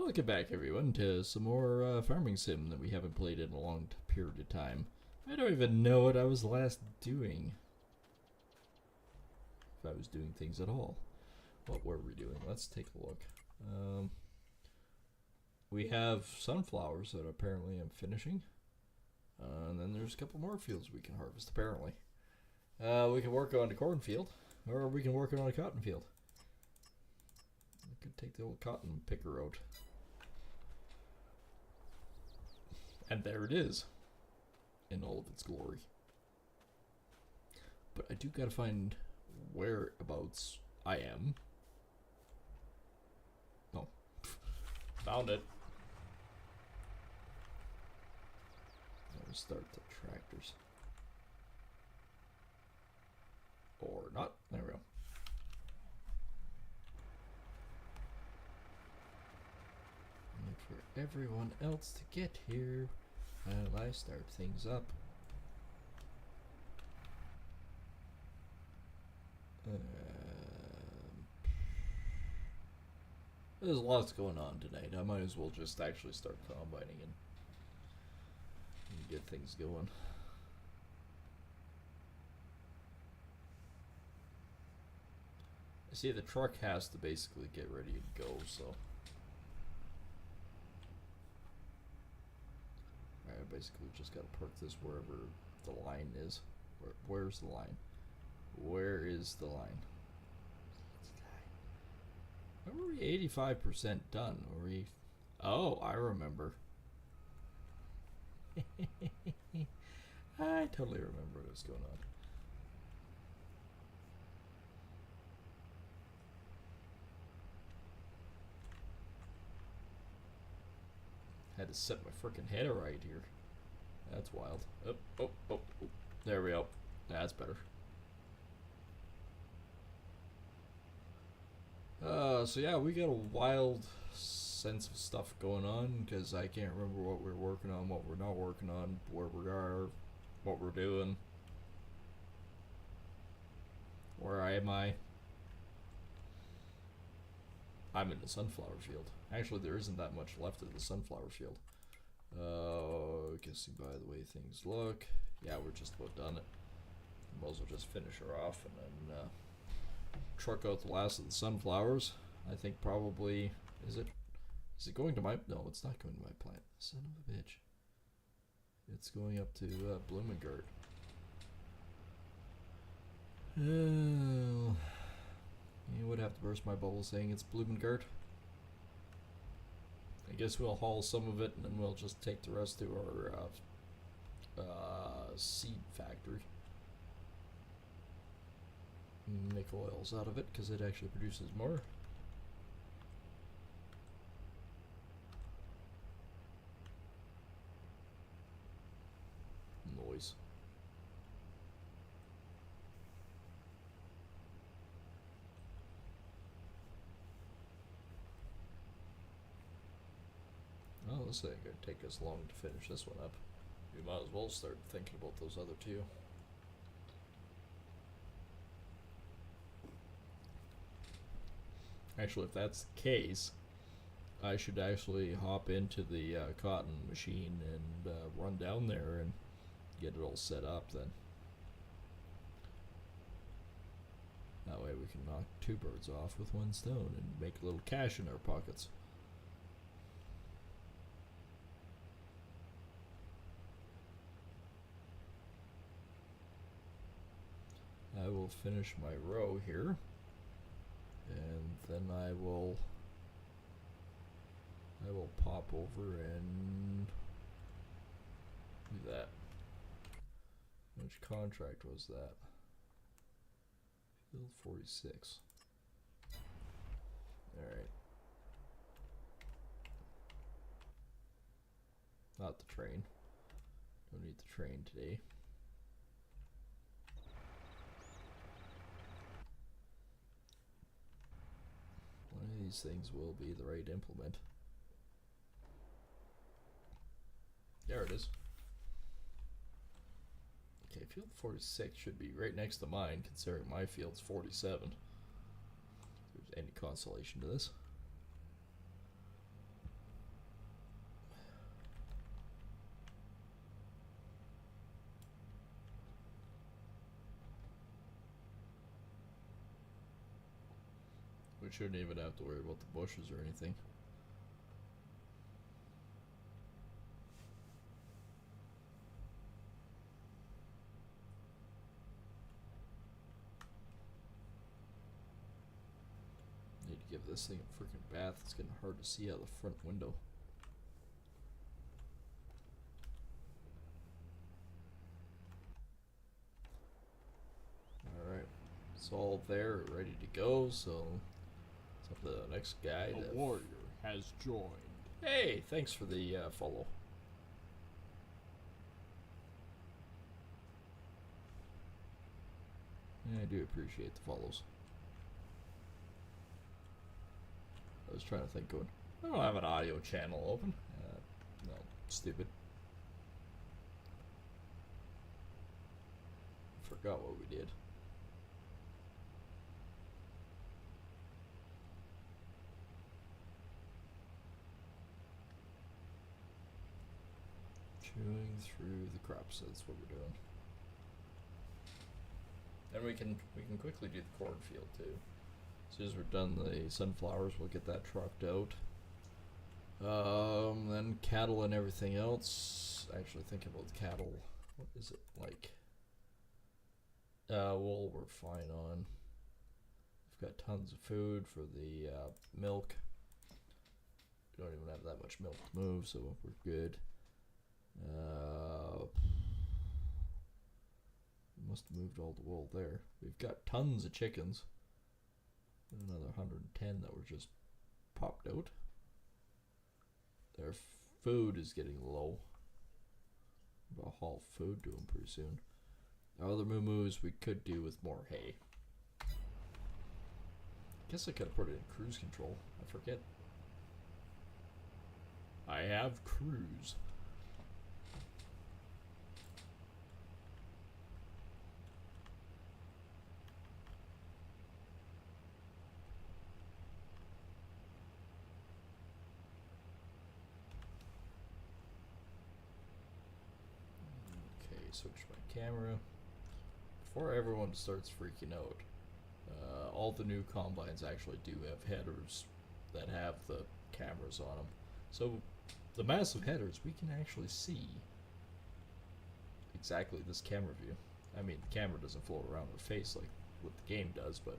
Welcome back, everyone, to some more Farming Sim that we haven't played in a long period of time. I don't even know what I was last doing. If I was doing things at all. What were we doing? Let's take a look. We have sunflowers that apparently I'm finishing. And then there's a couple more fields we can harvest, apparently. We can work on a cornfield, or we can work on a cotton field. We could take the old cotton picker out. And there it is, in all of its glory. But I do gotta find whereabouts I am. Oh, found it. Let's start the tractors. Or not. There we go. Wait for everyone else to get here while I start things up. There's lots going on tonight. I might as well just actually start combining and get things going. I see the truck has to basically get ready to go, so I basically just gotta park this wherever the line is. Where's the line? Where is the line? Are we 85% done? Are we? Oh, I remember. I totally remember what was going on. Had to set my freaking head right here. That's wild. Oh. There we go. That's better. So yeah, we got a wild sense of stuff going on because I can't remember what we're working on, what we're not working on, where we are, what we're doing. Where am I? I'm in the sunflower field. Actually, there isn't that much left of the sunflower field. You can see by the way things look. Yeah, we're just about done it. Might as well just finish her off and then truck out the last of the sunflowers. I think probably, is it going to my, no, it's not going to my plant. Son of a bitch. It's going up to Bloomingard. Oh, you would have to burst my bubble saying it's Bloomingard. I guess we'll haul some of it and then we'll just take the rest to our seed factory. Make oils out of it because it actually produces more. Noise. Well, this ain't gonna take us long to finish this one up. We might as well start thinking about those other two. Actually, if that's the case, I should actually hop into the cotton machine and run down there and get it all set up then. That way we can knock two birds off with one stone and make a little cash in our pockets. I will finish my row here. And then I will pop over and do that. Which contract was that? Field 46. Alright. Not the train. Don't need the train today. One of these things will be the right implement. There it is. Okay, field 46 should be right next to mine, considering my field's 47. If there's any consolation to this. shouldn't even have to worry about the bushes or anything. Need to give this thing a freaking bath. It's getting hard to see out the front window. Alright. It's all there, ready to go, so it's up to the next guy. A warrior has joined. Hey, thanks for the follow. Yeah, I do appreciate the follows. I was trying to think going, I don't have an audio channel open. No, stupid. Forgot what we did. Chewing through the crops, that's what we're doing. And we can quickly do the cornfield too. As soon as we're done the sunflowers, we'll get that trucked out. Then cattle and everything else. Actually, thinking about the cattle, what is it like? Wool we're fine on. We've got tons of food for the milk. We don't even have that much milk to move, so we're good. Must have moved all the wool there. We've got tons of chickens. Another 110 that were just popped out. Their food is getting low. I'll haul food to them pretty soon. Our other moo-moos we could do with more hay. Guess I could have put it in cruise control. I forget. I have cruise. Switch my camera. Before everyone starts freaking out, all the new combines actually do have headers that have the cameras on them. So the massive headers, we can actually see exactly this camera view. I mean, the camera doesn't float around our face like what the game does, but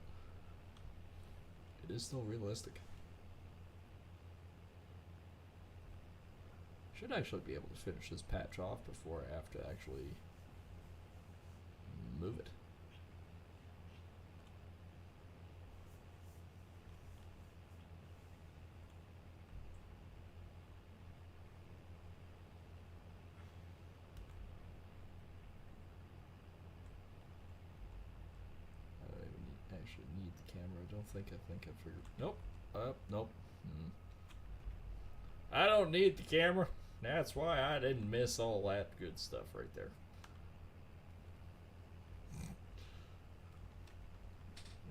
it is still realistic. Should actually be able to finish this patch off before I have to actually move it. I don't even actually need the camera. I think I figured. Nope. Nope. I don't need the camera. That's why I didn't miss all that good stuff right there.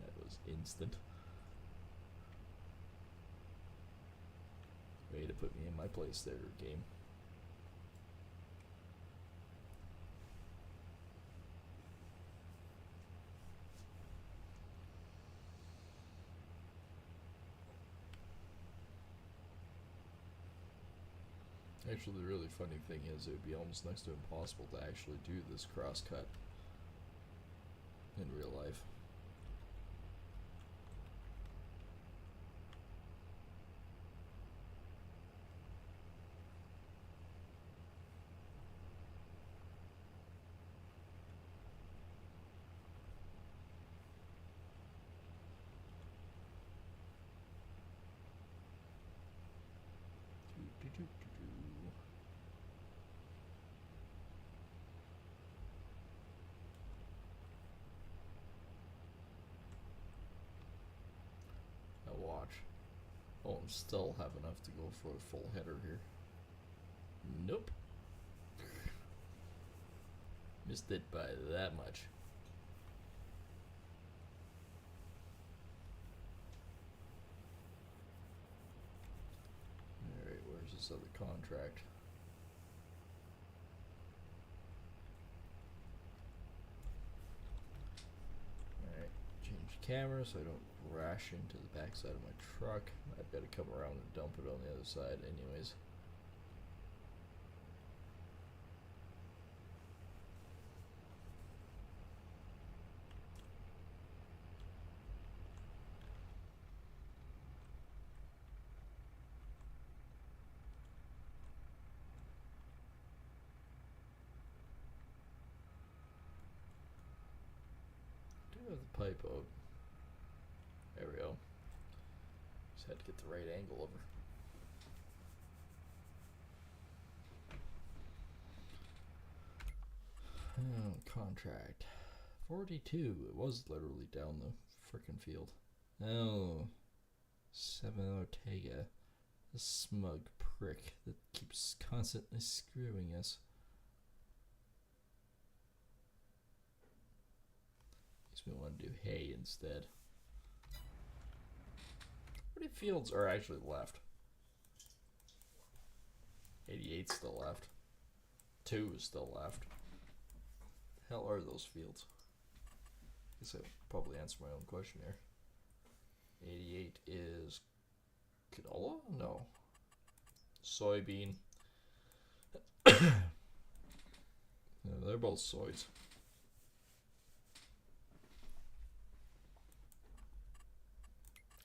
That was instant. Way to put me in my place there, game. Actually, the really funny thing is it would be almost next to impossible to actually do this crosscut in real life. Watch. Oh, and still have enough to go for a full header here. Nope. Missed it by that much. Alright, where's this other contract? Alright, change camera so I don't ration to the backside of my truck. I've got to come around and dump it on the other side anyways. Do have the pipe out. There we go. Just had to get the right angle over. Oh, contract 42. It was literally down the frickin' field. Oh, Seven Ortega, the smug prick that keeps constantly screwing us. Makes me want to do hay instead. How many fields are actually left? 88 still left. 2 is still left. The hell are those fields? I guess I probably answer my own question here. 88 is canola? No. Soybean. No, they're both soys.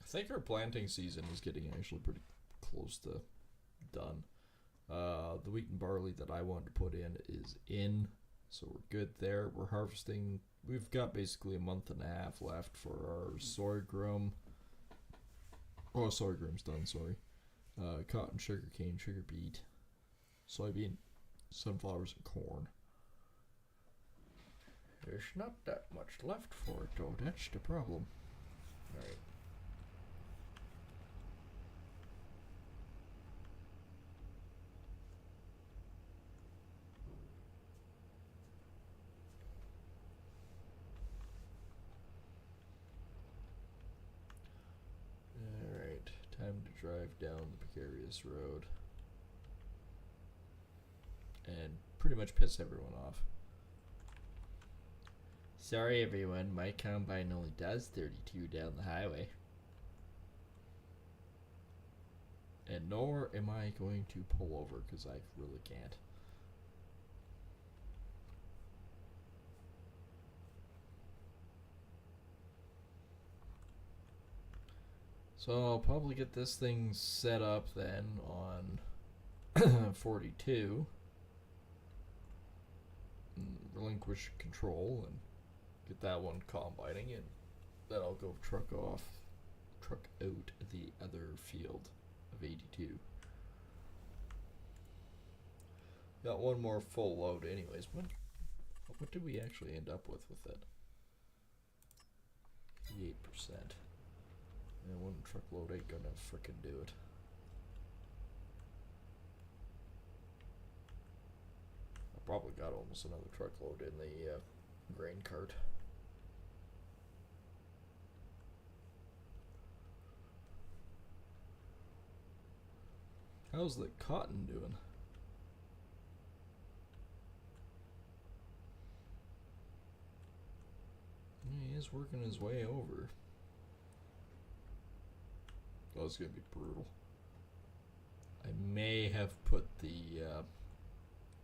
I think our planting season is getting actually pretty close to done. The wheat and barley that I wanted to put in is in, so we're good there. We're harvesting. We've got basically a month and a half left for our sorghum. Oh, sorghum's done, sorry. Cotton, sugarcane, sugar beet, soybean, sunflowers, and corn. There's not that much left for it, though. That's the problem. Alright. Alright, time to drive down the precarious road. And pretty much piss everyone off. Sorry everyone, my combine only does 32 down the highway. And nor am I going to pull over because I really can't. So I'll probably get this thing set up then on 42. Relinquish control and get that one combining, and then I'll go truck out the other field of 82. Got one more full load anyways. What did we actually end up with it? 88%. And one truckload ain't gonna frickin' do it. I probably got almost another truckload in the grain cart. How's the cotton doing? He is working his way over. Oh, it's gonna be brutal. I may have put the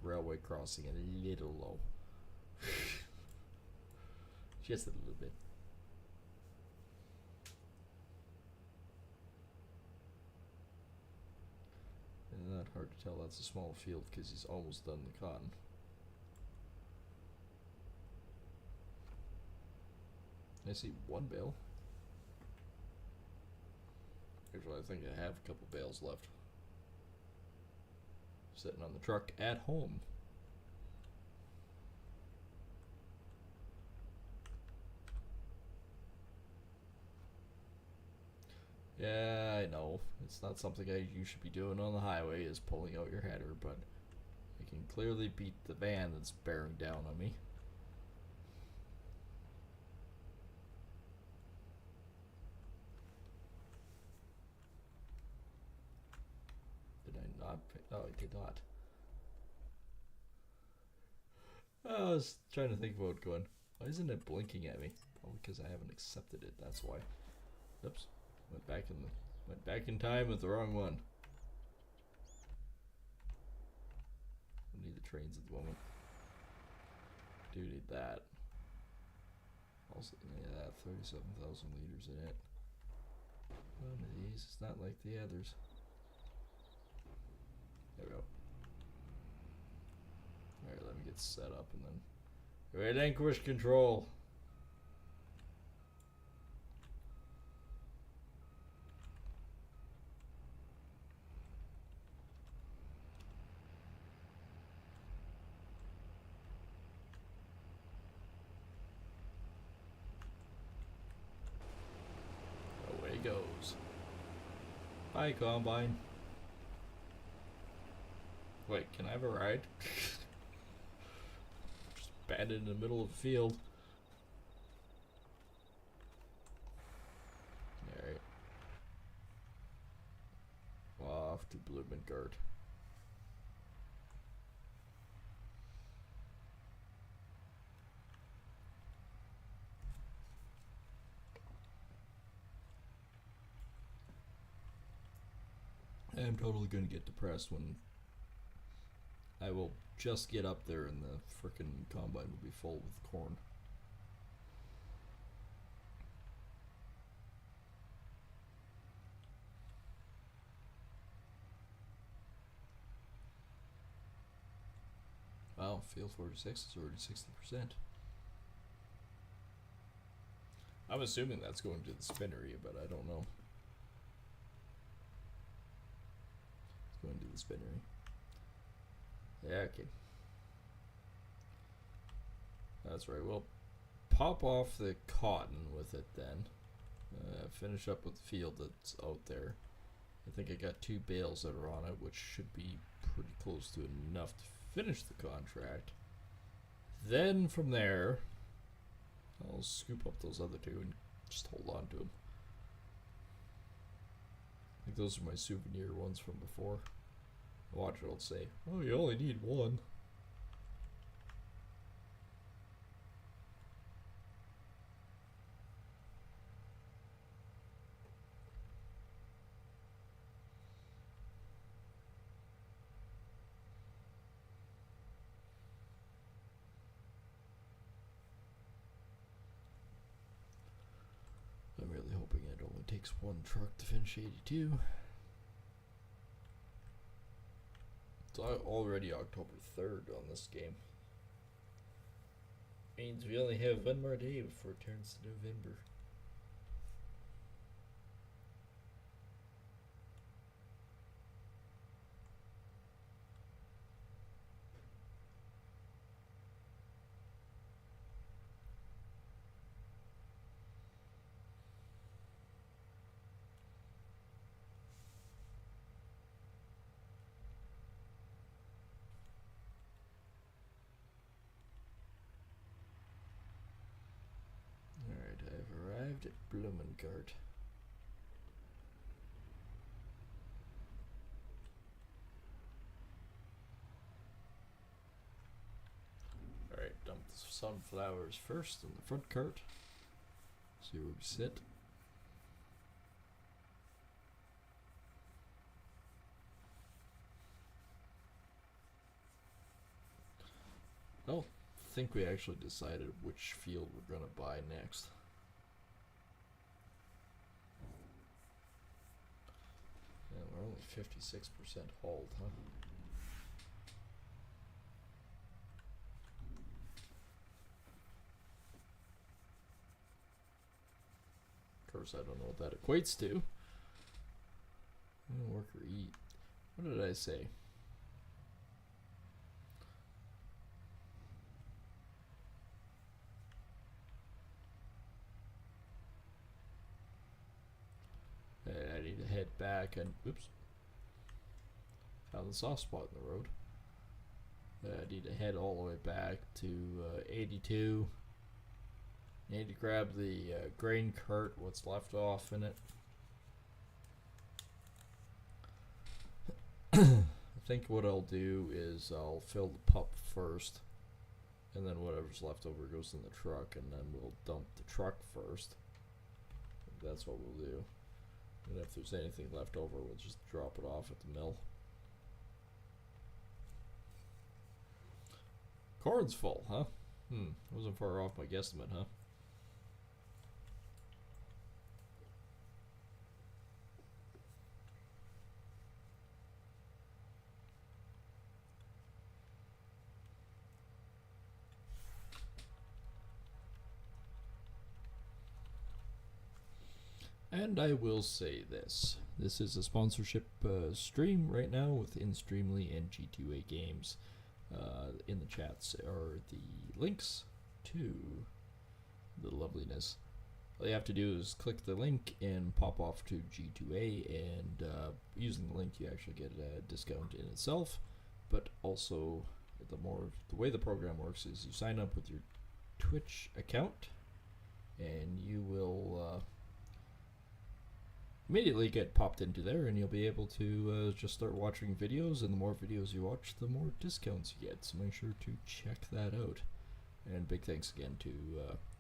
railway crossing a little low. Just a little bit. And not hard to tell that's a small field because he's almost done the cotton. I see one bale. Actually, I think I have a couple bales left. Sitting on the truck at home. Yeah, I know. It's not something you should be doing on the highway, is pulling out your header, but I can clearly beat the van that's bearing down on me. Did I not pay? Oh, I did not. I was trying to think about going, why isn't it blinking at me? Probably because I haven't accepted it, that's why. Oops. Went back in time with the wrong one. We need the trains at the moment. Do need that. Also, yeah, 37,000 liters in it. One of these. It's not like the others. There we go. Alright, let me get set up and then. Relinquish control. Away goes. Bye, Combine. Wait, can I have a ride? Just banded in the middle of the field. Alright. Off to Blumengarten. I'm totally gonna get depressed when I will just get up there and the frickin' combine will be full with corn. Wow, field 46 is already 60%. I'm assuming that's going to the spinnery, but I don't know. It's going to the spinnery. Yeah, okay. That's right. We'll pop off the cotton with it then. Finish up with the field that's out there. I think I got 2 bales that are on it, which should be pretty close to enough to finish the contract. Then from there, I'll scoop up those other 2 and just hold on to them. I think those are my souvenir ones from before. Watch it, it'll say, oh, you only need 1. I'm really hoping it only takes 1 truck to finish 82. It's already October 3rd on this game. Means we only have 1 more day before it turns to November. I've arrived at Blumengarten. Alright, dump the sunflowers first in the front cart. See where we sit. Oh, I think we actually decided which field we're gonna buy next. Yeah, we're only 56% hauled, huh? Of course, I don't know what that equates to. Work or eat. What did I say? I need to head back and oops, found the soft spot in the road. I need to head all the way back to 82. Need to grab the grain cart, what's left off in it. I think what I'll do is I'll fill the pup first, and then whatever's left over goes in the truck, and then we'll dump the truck first. that's what we'll do. And if there's anything left over, we'll just drop it off at the mill. Corn's full, huh? Wasn't far off my guesstimate, huh? And I will say this. This is a sponsorship stream right now with InStreamly and G2A Games. In the chats are the links to the loveliness. All you have to do is click the link and pop off to G2A, and using the link you actually get a discount in itself, but also the way the program works is you sign up with your Twitch account and you will immediately get popped into there, and you'll be able to just start watching videos, and the more videos you watch, the more discounts you get, so make sure to check that out. And big thanks again to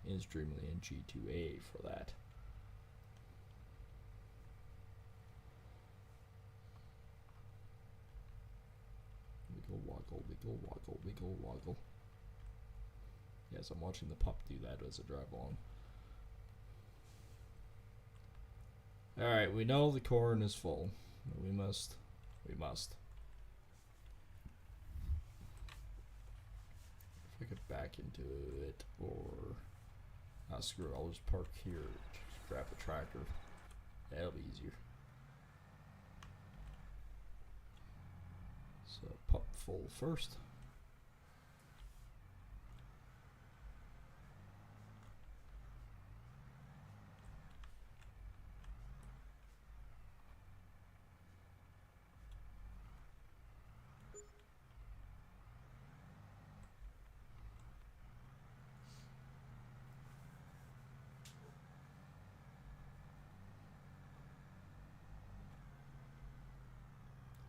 InStreamly and G2A for that. Wiggle woggle, wiggle woggle, wiggle woggle. Yes, I'm watching the pup do that as I drive along. Alright, we know the corn is full. We must. If I could back into it, or screw it, I'll just park here, just grab the tractor. That'll be easier. So pup full first.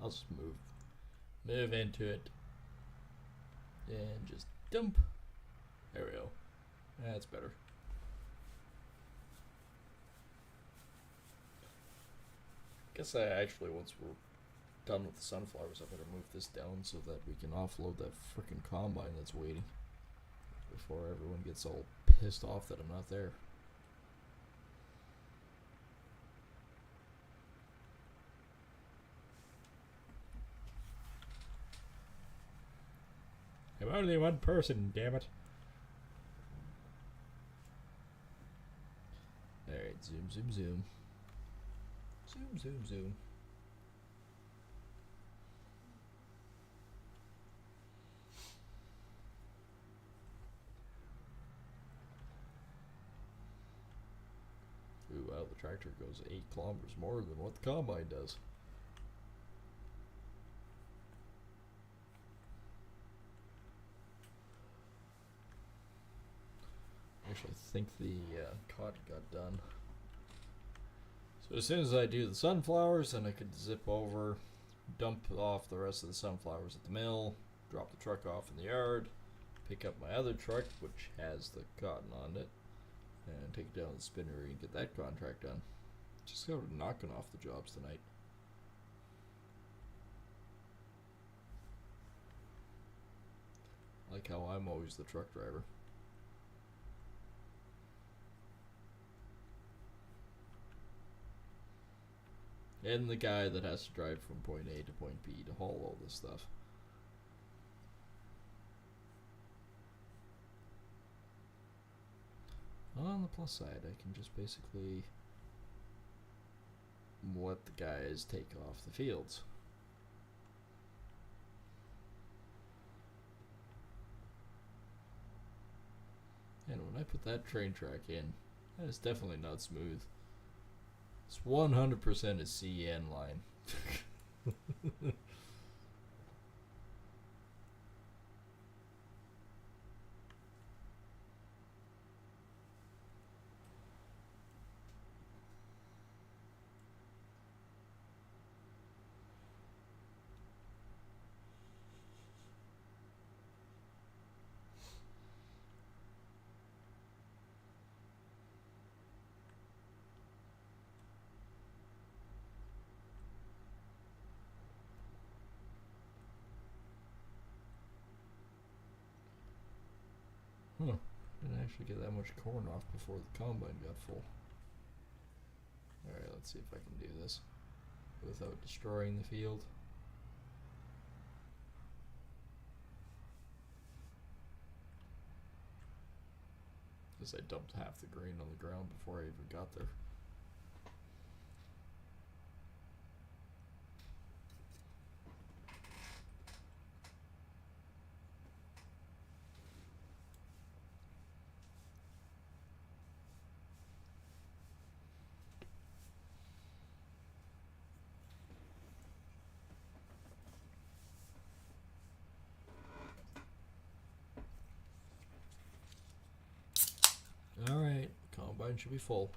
I'll just move into it and just dump. There we go. That's better. Guess I actually, once we're done with the sunflowers, I better move this down so that we can offload that frickin' combine that's waiting before everyone gets all pissed off that I'm not there. I'm only one person, damn it. Alright, zoom, zoom, zoom. Zoom, zoom, zoom. Ooh, wow, the tractor goes 8 kilometers more than what the combine does. Actually, I think the cotton got done. So as soon as I do the sunflowers, then I could zip over, dump off the rest of the sunflowers at the mill, drop the truck off in the yard, pick up my other truck, which has the cotton on it, and take it down to the spinnery and get that contract done. Just go knocking off the jobs tonight. Like how I'm always the truck driver. And the guy that has to drive from point A to point B to haul all this stuff. On the plus side, I can just basically let the guys take off the fields. And when I put that train track in, that is definitely not smooth. It's 100% a CN line. Huh. Didn't actually get that much corn off before the combine got full. Alright, let's see if I can do this without destroying the field. Because I dumped half the grain on the ground before I even got there. Alright, combine should be full.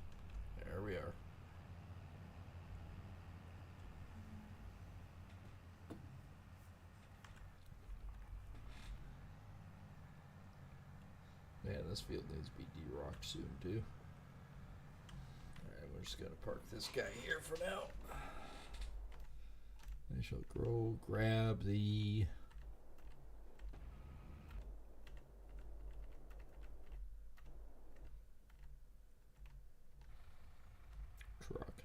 There we are. Man, this field needs to be de-rocked soon too. Alright, we're just gonna park this guy here for now. I shall grab the truck.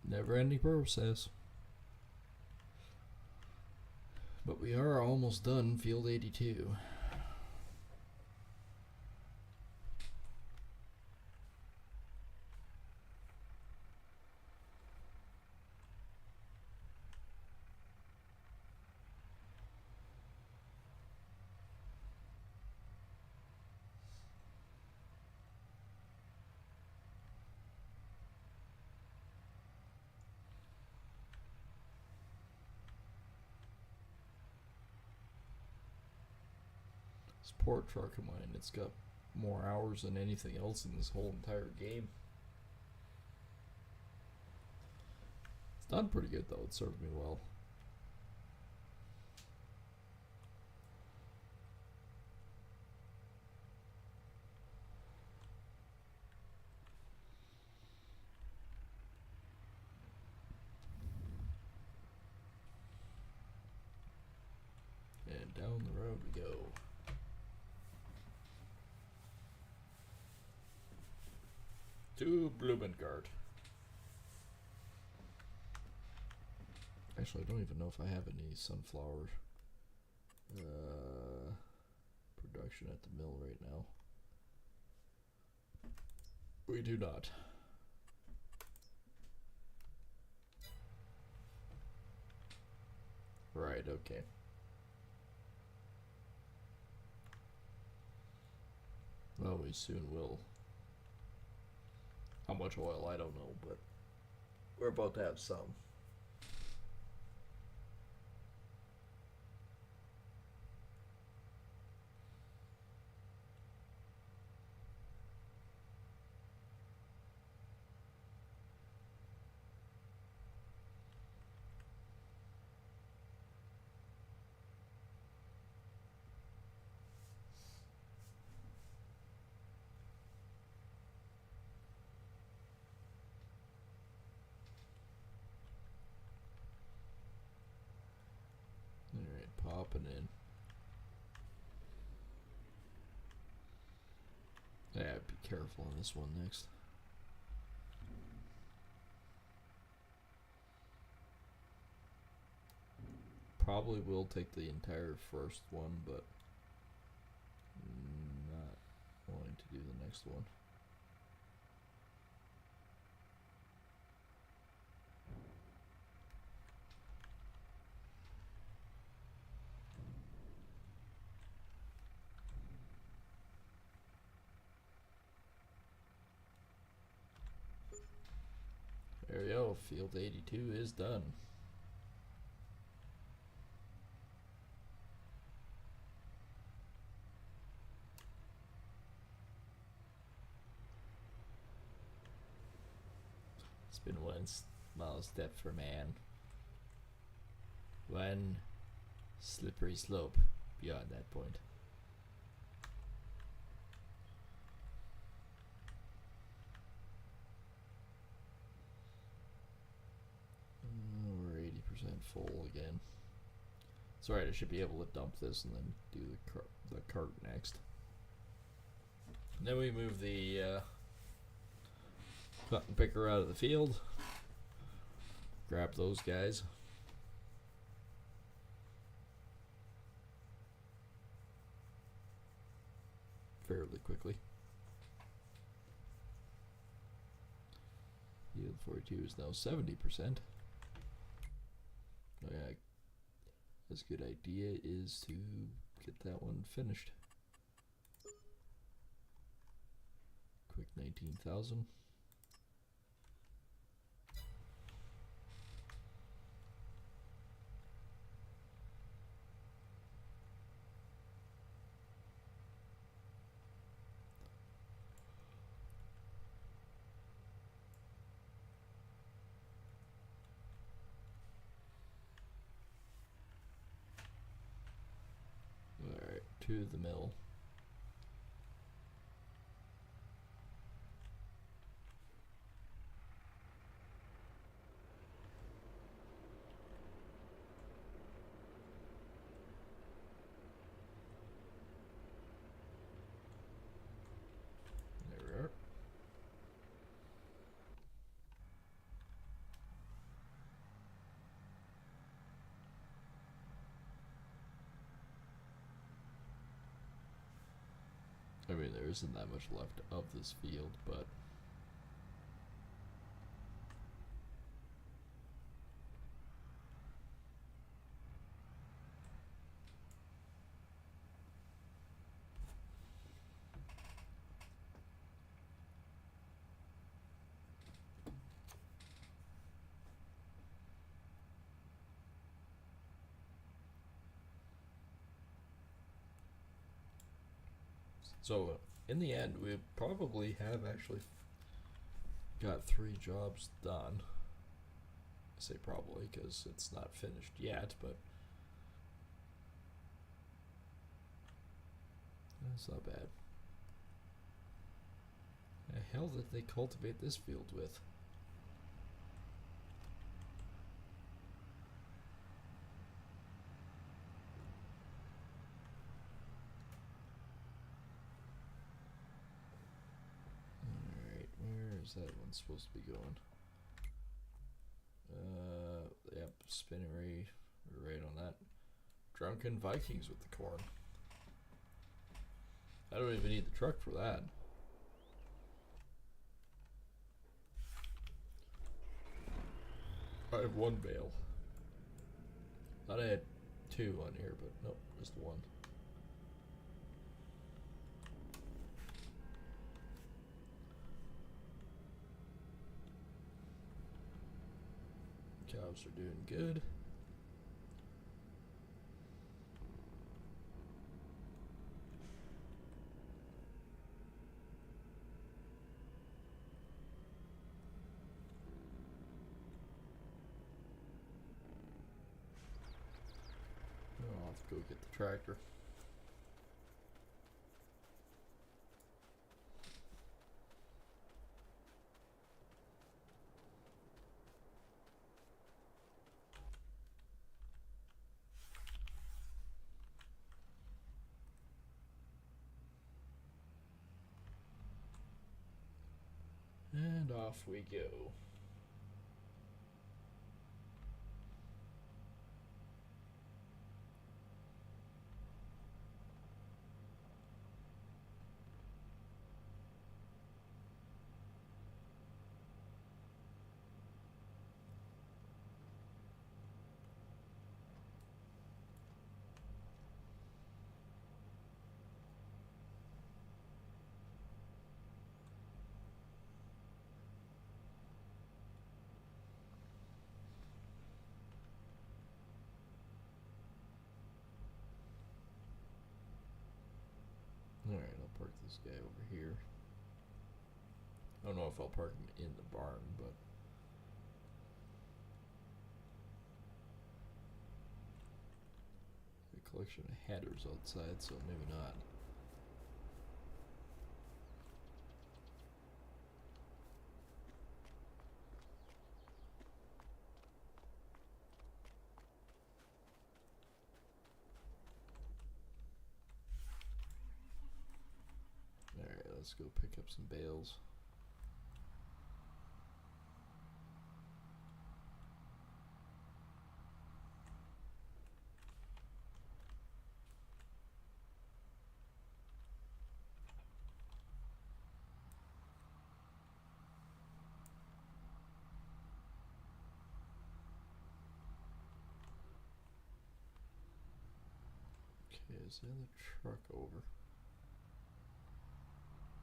Never ending process. But we are almost done field 82. This poor truck of mine, it's got more hours than anything else in this whole entire game. It's done pretty good though, it served me well. And down the road we go. To Blumengard. Actually, I don't even know if I have any sunflower production at the mill right now. We do not. Right, okay. Well, we soon will. How much oil, I don't know, but we're about to have some. Alright, popping in. Yeah, be careful on this one next. Probably will take the entire first one, but not wanting to do the next one. There we go, field 82 is done. It's been one small step for man, one slippery slope beyond that point. We're 80% full again. It's alright, I should be able to dump this and then do the cart next. And then we move the cotton picker out of the field. Grab those guys. Fairly quickly. Yield 42 is now 70%. Oh yeah, that's a good idea is to get that one finished. Quick 19,000. Alright, to the mill. There we are. I mean, there isn't that much left of this field, but so in the end, we probably have actually got 3 jobs done. I say probably because it's not finished yet, but that's not bad. The hell did they cultivate this field with? Alright, where is that one supposed to be going? Yep, Spinnery, we're right on that. Drunken Vikings with the corn. I don't even need the truck for that. I have 1 bale. Thought I had 2 on here, but nope, just 1. Cows are doing good. I'll have to go get the tractor. And off we go. Alright, I'll park this guy over here. I don't know if I'll park him in the barn, but a collection of headers outside, so maybe not. let's go pick up some bales. Okay, is the other truck over?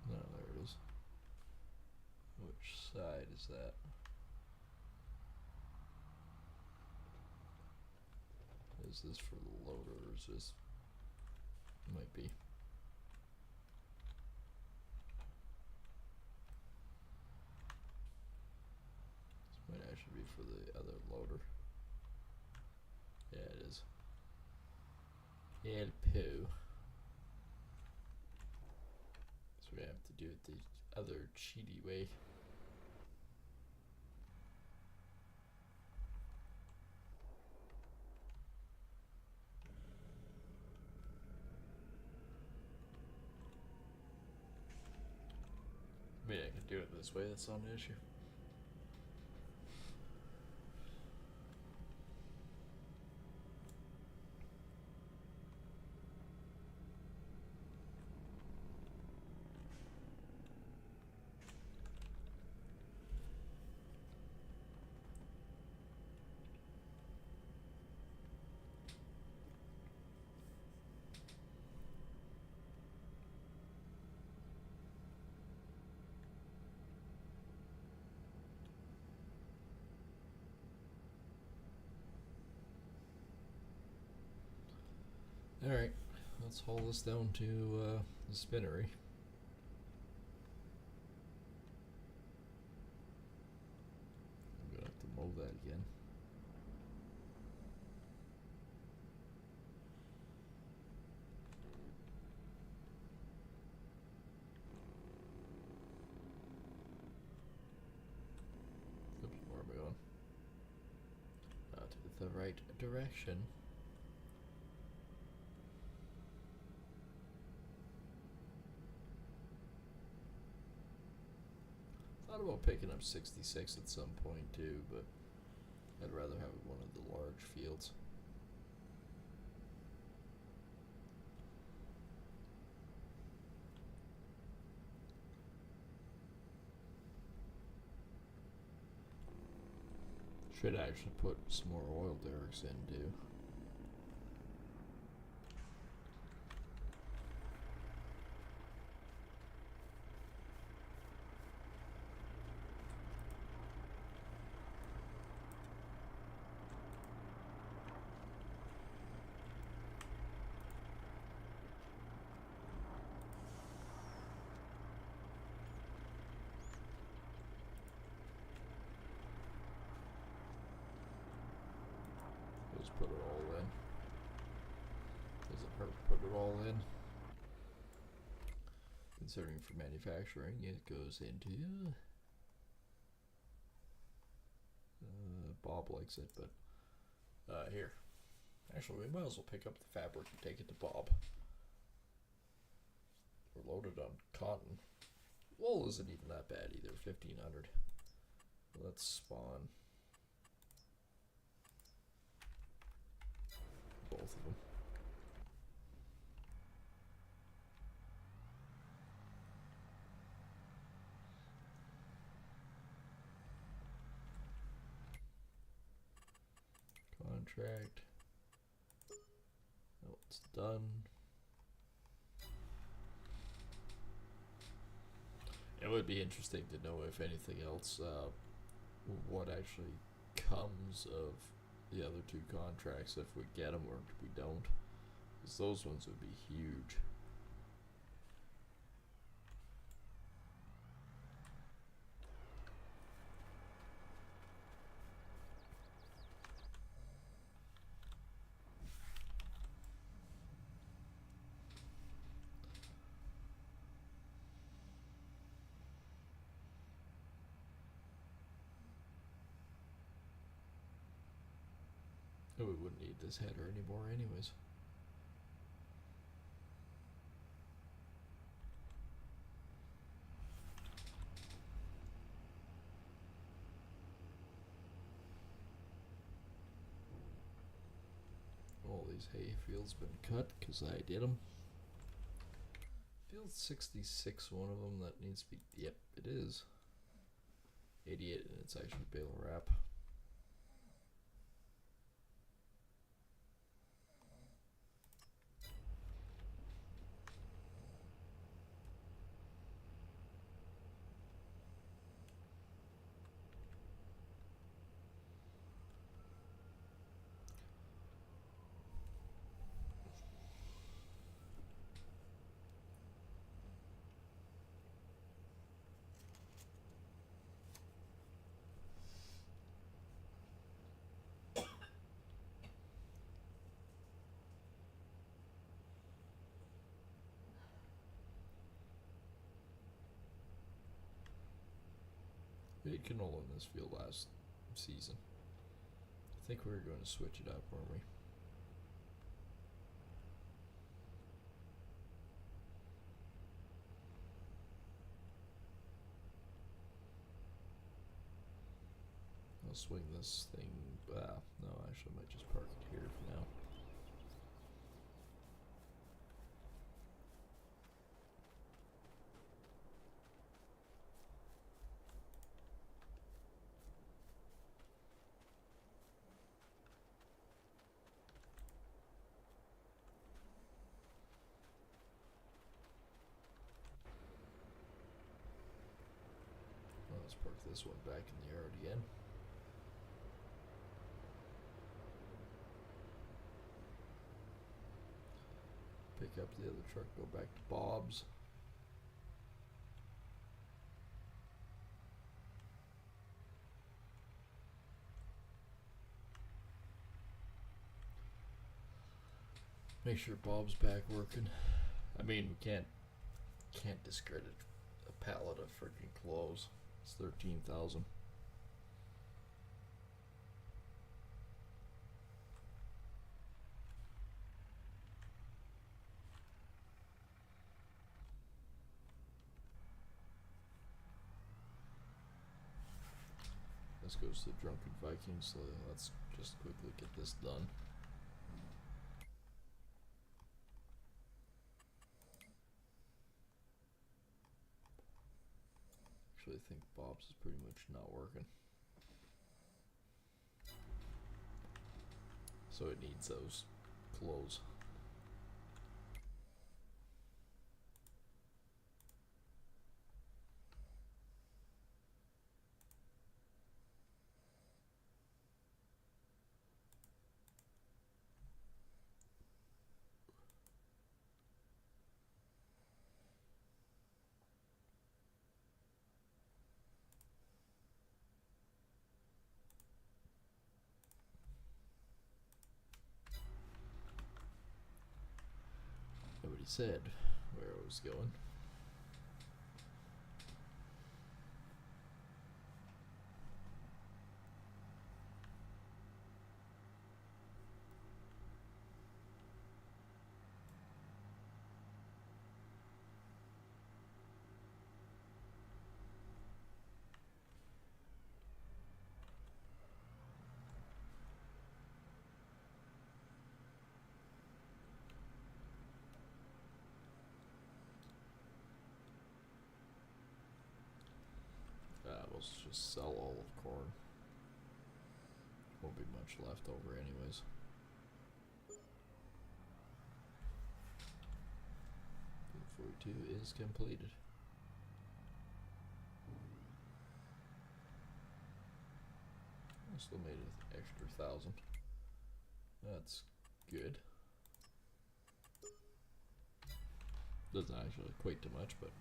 No, there it is. Which side is that? Is this for the loader or is this? Might be. This might actually be for the other loader. Yeah, it is. El poo. So we have to do it the other cheaty way. I mean, I can do it this way, that's not an issue. Alright, let's haul this down to the spinnery. I'm gonna have to mow that again. Oops, where am I going? To the right direction. Thought about picking up 66 at some point too, but I'd rather have one of the large fields. Should actually put some more oil derricks in too. Just put it all in. Does it hurt to put it all in? Considering for manufacturing, it goes into Bob likes it, but here. Actually, we might as well pick up the fabric and take it to Bob. We're loaded on cotton. Wool isn't even that bad either, 1500. Let's spawn both of them. Contract. Oh, it's done. It would be interesting to know if anything else, what actually comes of the other two contracts, if we get them or we don't, because those ones would be huge. We wouldn't need this header anymore anyways. these hay fields been cut because I did them. Field 66, one of them that needs to be. Yep, it is. 88, and it's actually bale wrap. We had canola in this field last season. I think we were going to switch it up, weren't we? I'll swing this thing. No, actually, I might just park it here for now. Let's park this one back in the yard again. Pick up the other truck, go back to Bob's. Make sure Bob's back working. I mean, we can't discredit a pallet of freaking clothes. It's 13,000. This goes to the Drunken Vikings, so let's just quickly get this done. Actually, I think Bob's is pretty much not working. So it needs those clothes. Nobody said where I was going. We'll just sell all of corn. Won't be much left over anyways. Field 42 is completed. I still made an extra 1,000. That's good. Doesn't actually equate to much, but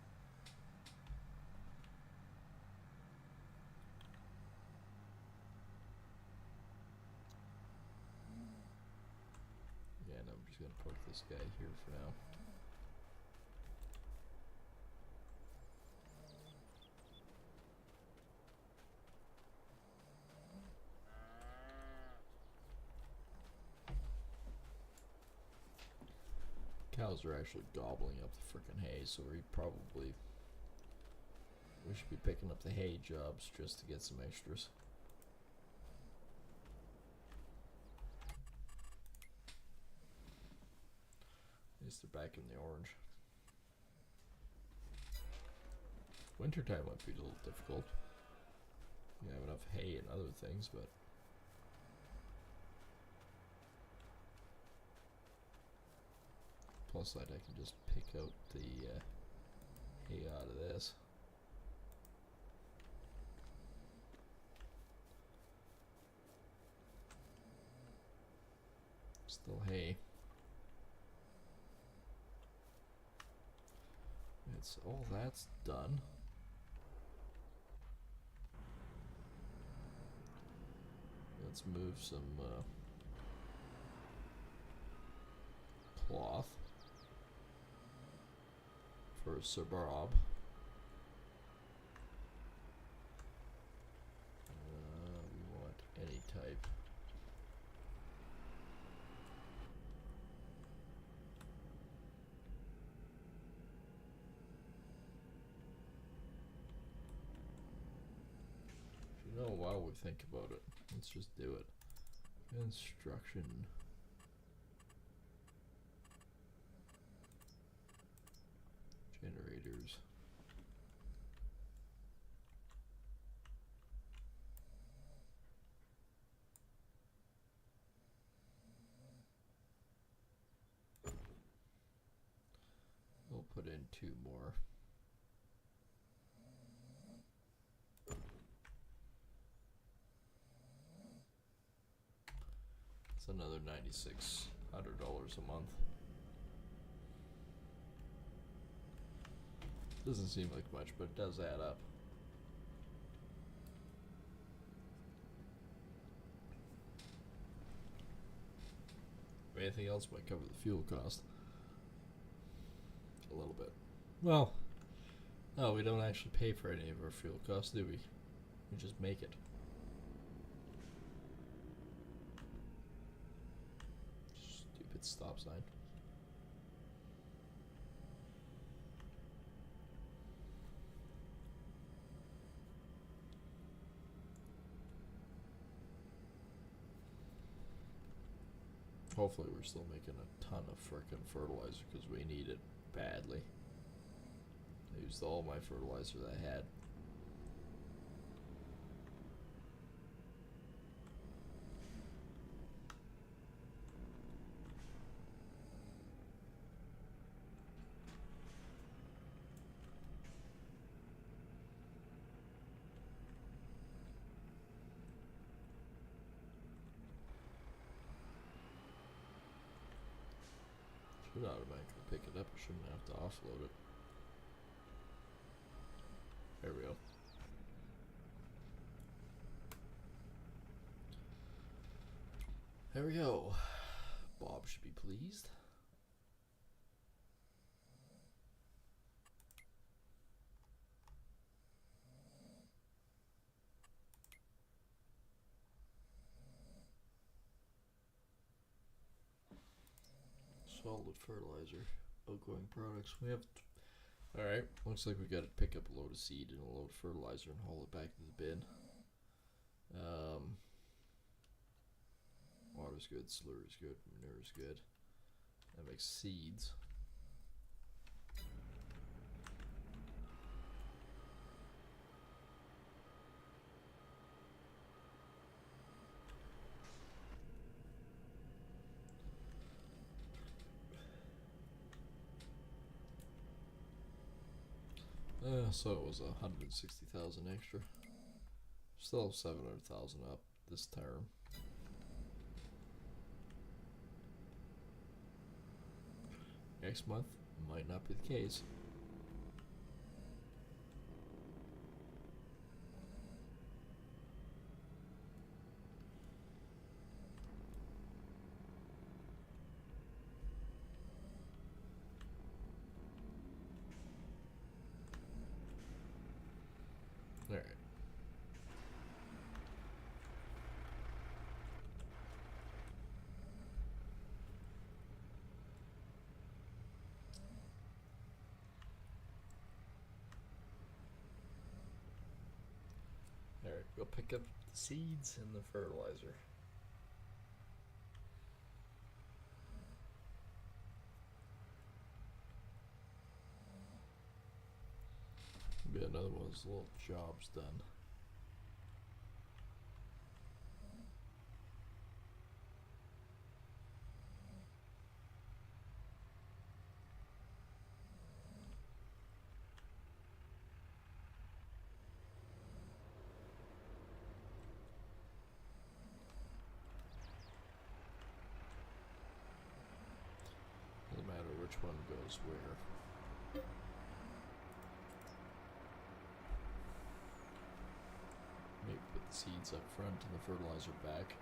yeah, no, I'm just gonna park this guy here for now. Cows are actually gobbling up the frickin' hay, so we should be picking up the hay jobs just to get some extras. least they're back in the orange. Wintertime might be a little difficult. You have enough hay and other things, but plus side I can just pick out the hay out of this. Still hay. It's all that's done. Let's move some cloth for Sir Bob. We want any type. You know, while we think about it, let's just do it. Construction. Generators. We'll put in 2 more. It's another $9,600 a month. Doesn't seem like much, but it does add up. Anything else might cover the fuel cost. A little bit. Well, no, we don't actually pay for any of our fuel costs, do we? We just make it. Stupid stop sign. Hopefully we're still making a ton of frickin' fertilizer because we need it badly. I used all my fertilizer that I had. Should automatically pick it up. I shouldn't have to offload it. There we go. There we go. Bob should be pleased. Solid fertilizer, outgoing products. We have. Alright, looks like we got to pick up a load of seed and a load of fertilizer and haul it back to the bin. Water's good, slurry's good, manure's good. That makes seeds. So it was 160,000 extra. Still 700,000 up this term. Next month might not be the case. Alright. Alright, go pick up the seeds and the fertilizer. other one's little job's done. Doesn't matter which one goes where. Maybe put the seeds up front and the fertilizer back.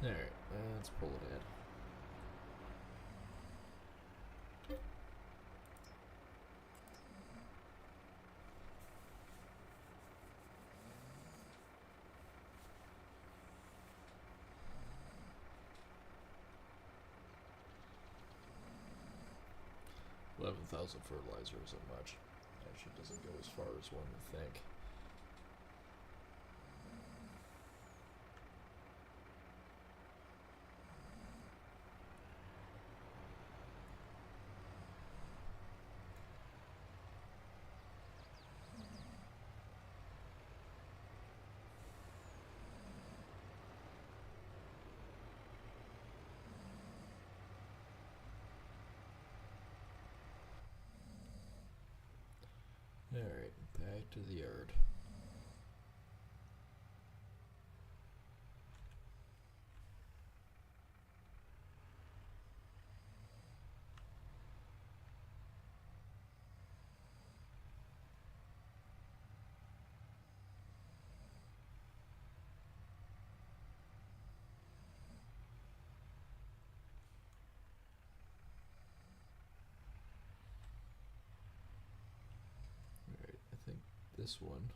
Alright, let's pull it in. $11,000 fertilizer isn't much. Actually, doesn't go as far as one would think. Alright, back to the yard. Alright, I think this one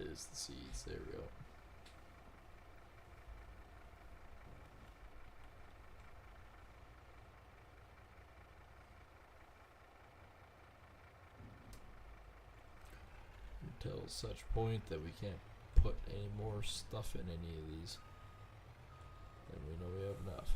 is the seeds. There we go. Until such point that we can't put any more stuff in any of these, then we know we have enough.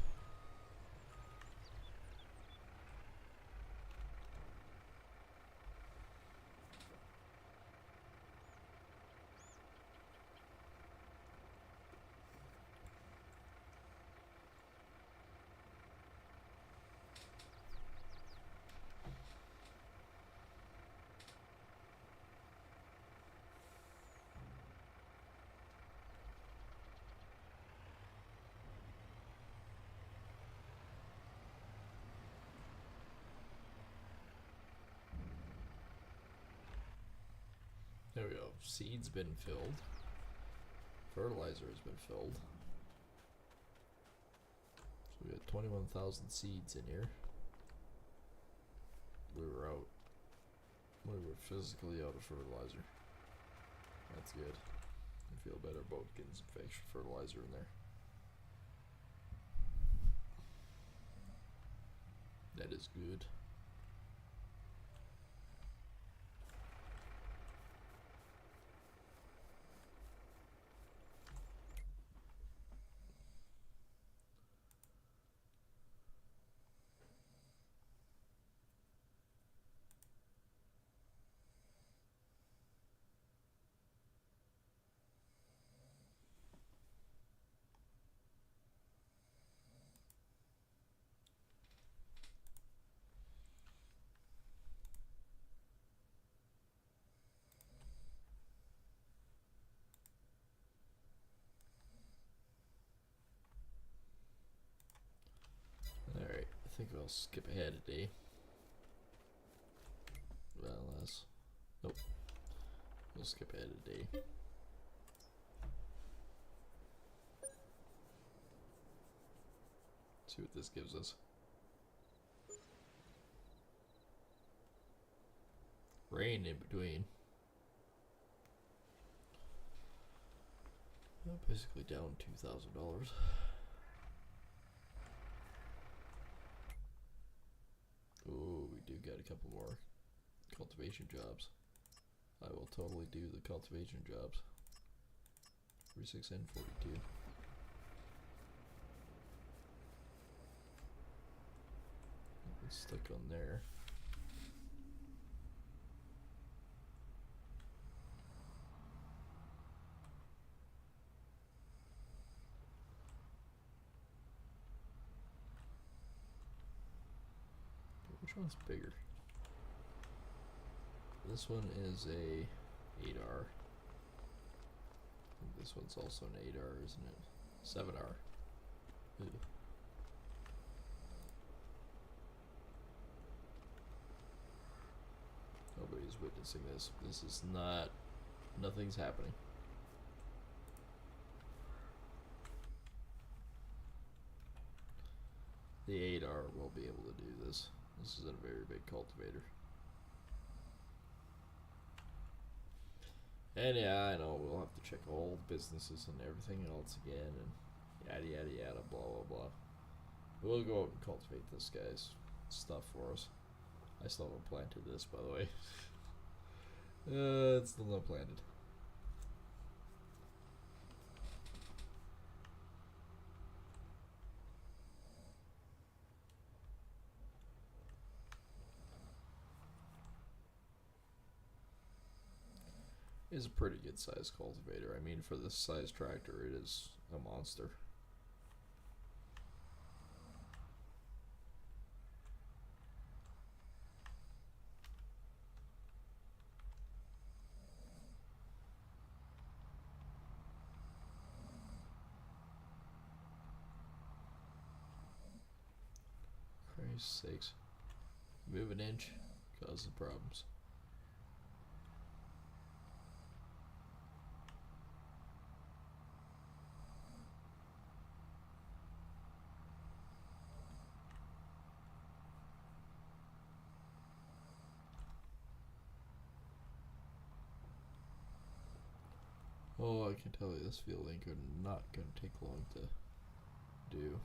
There we go. Seed's been filled. Fertilizer has been filled. So we got 21,000 seeds in here. We were out. We were physically out of fertilizer. That's good. I feel better about getting some extra fertilizer in there. That is good. think I'll skip ahead a day. Well, that's... Nope. We'll skip ahead a day. See what this gives us. Rain in between. Well, basically down $2,000. Oh, we do got a couple more cultivation jobs. I will totally do the cultivation jobs. 46 and 42. It's stuck on there. Which one's bigger? This one is a 8R. I think this one's also an 8R, isn't it? 7R. Ew. Nobody's witnessing this. This is not... Nothing's happening. The 8R will be able to do this. This is a very big cultivator. And yeah, I know we'll have to check all the businesses and everything else again, and yada yada yada, blah blah blah. We'll go out and cultivate this guy's stuff for us. I still haven't planted this, by the way. It's still not planted. It's a pretty good size cultivator. I mean, for this size tractor, it is a monster. Christ's sakes. Move an inch, causes problems. Oh, I can tell you this field ain't not gonna take long to do.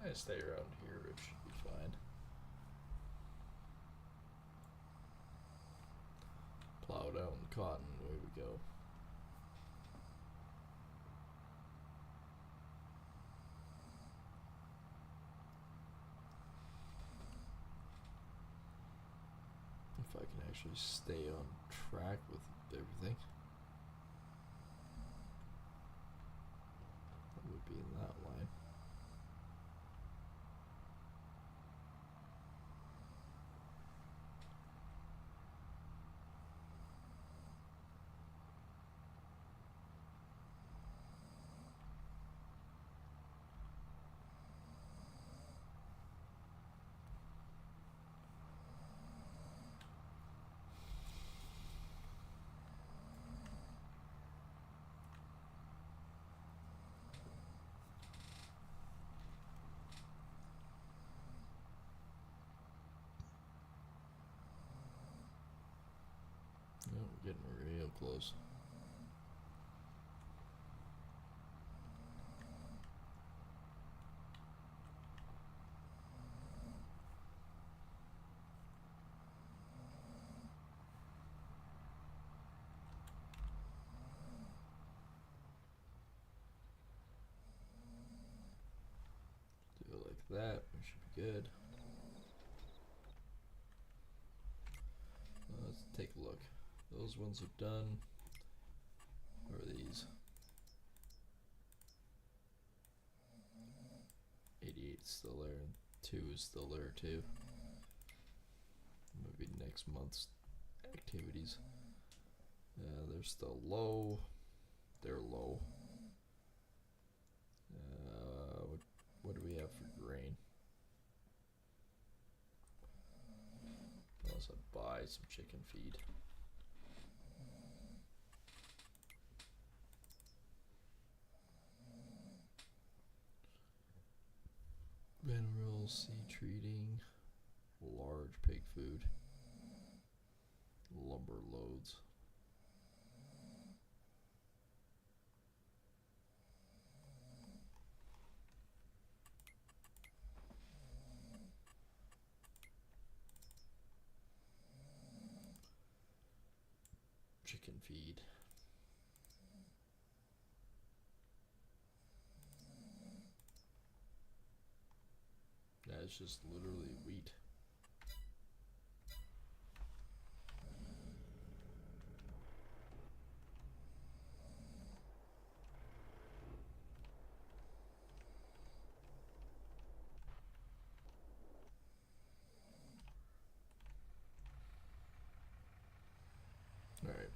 I stay around here, it should be fine. Plow down cotton, away we go. If I can actually stay on track with everything. That would be in that line. Oh, we're getting real close. Do it like that, we should be good. Let's take a look. Those ones are done. Or these. 88 is still there, and 2 is still there too. Maybe next month's activities. They're still low. they're low. What do we have for grain? Unless I buy some chicken feed. Mineral seed treating, large pig food, lumber loads. Chicken feed. Yeah, it's just literally wheat. All right.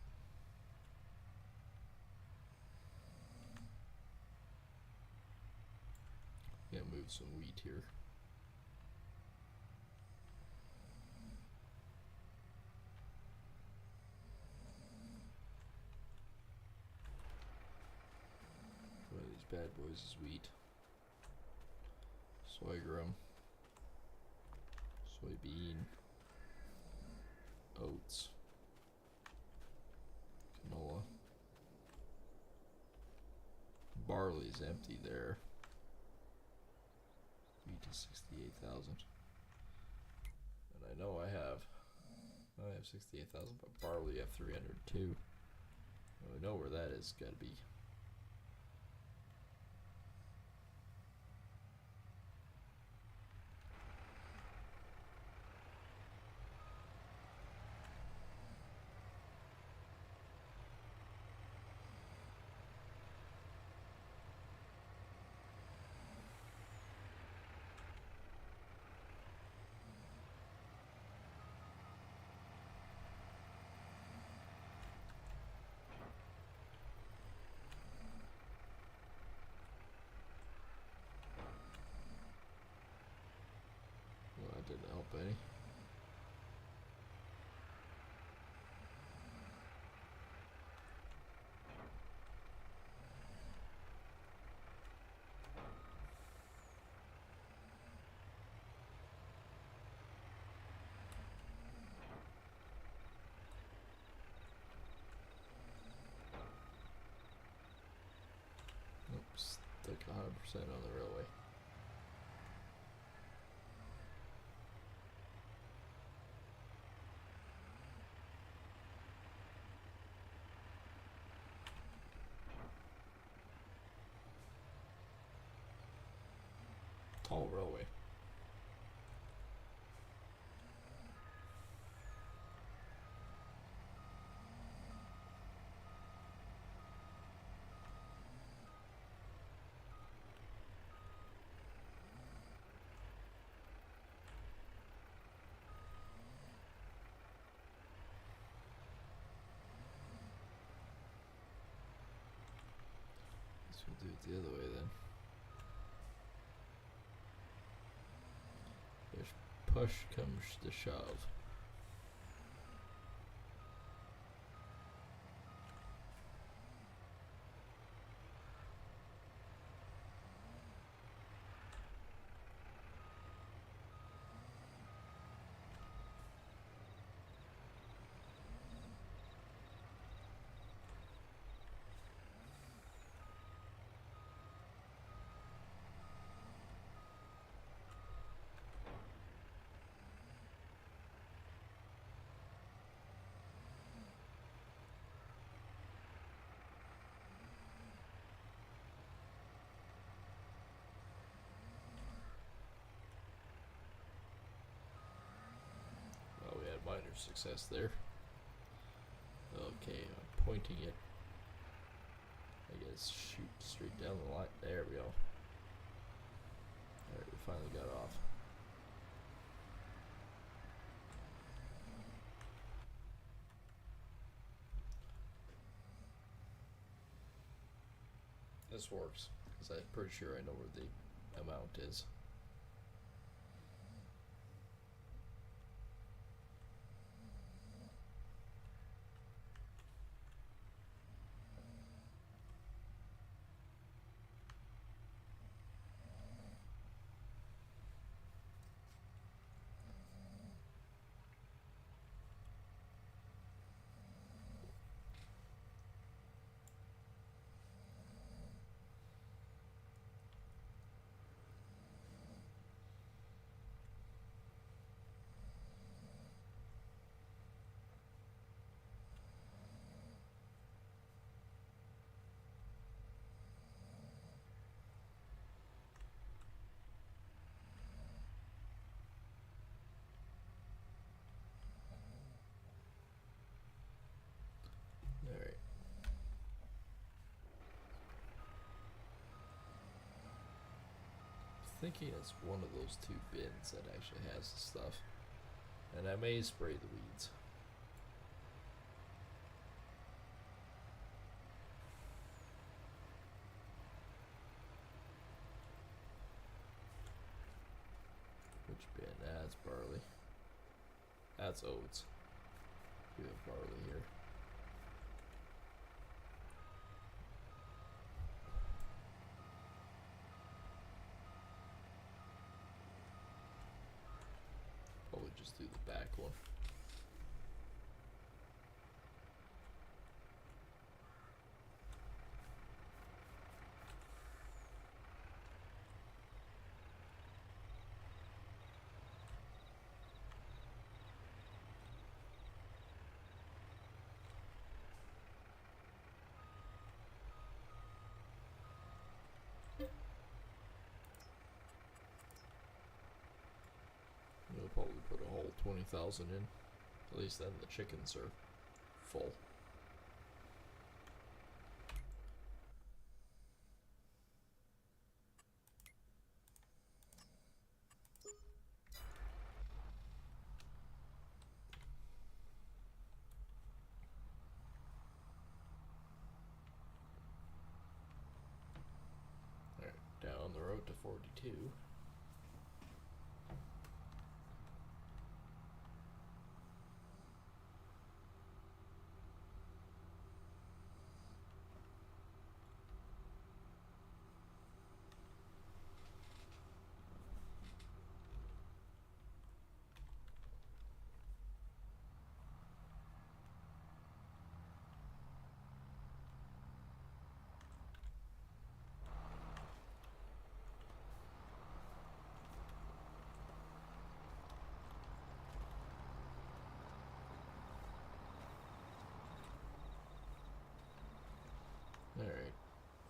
Gonna move some wheat here. One of these bad boys is wheat. Sorghum. Soybean. Oats. Canola. Barley's empty there. Wheat is 68,000. And I know I have 68,000, but barley I have 302. I know where that is, gotta be. Well, that didn't help any. Oops, stuck 100% on the railway. Tall railway. Guess we'll do it the other way then. If push comes to shove. Well, we had minor success there. Okay, I'm pointing it. I guess shoot straight down the line. There we go. Alright, we finally got off. This works, because I'm pretty sure I know where the amount is. Alright. Thinking it's one of those two bins that actually has the stuff. And I may spray the weeds. Which bin? That's barley. That's oats. We have barley here. Probably just do the back one. We'll probably put a whole 20,000 in. At least then the chickens are full. Alright, down the road to 42. Alright,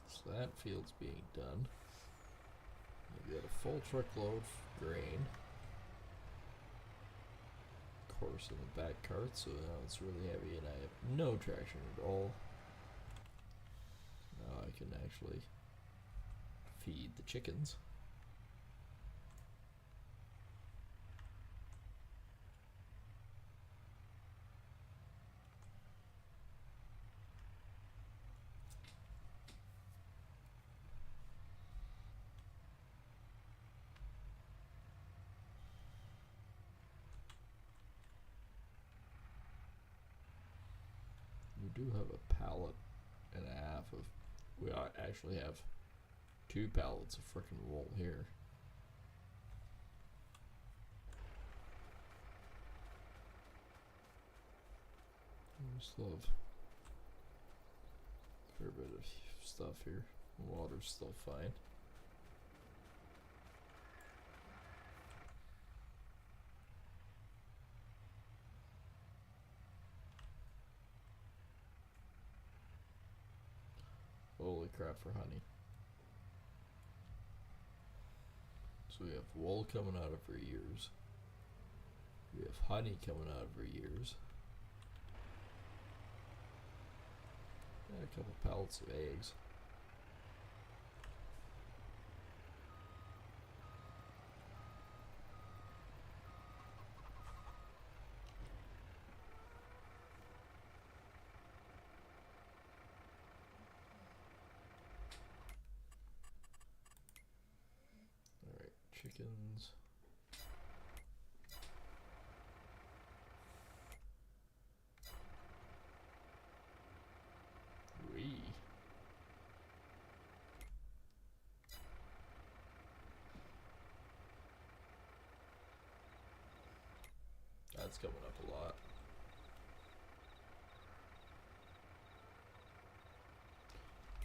so that field's being done. We got a full truckload of grain. Of course, in the back cart, so now it's really heavy and I have no traction at all. Now I can actually feed the chickens. We do have a pallet and a half of. We actually have 2 pallets of frickin' wool here. We still have a fair bit of stuff here. Water's still fine. Holy crap for honey. So we have wool coming out of her ears. We have honey coming out of her ears. And a couple pallets of eggs. chickens. Wee. That's coming up a lot.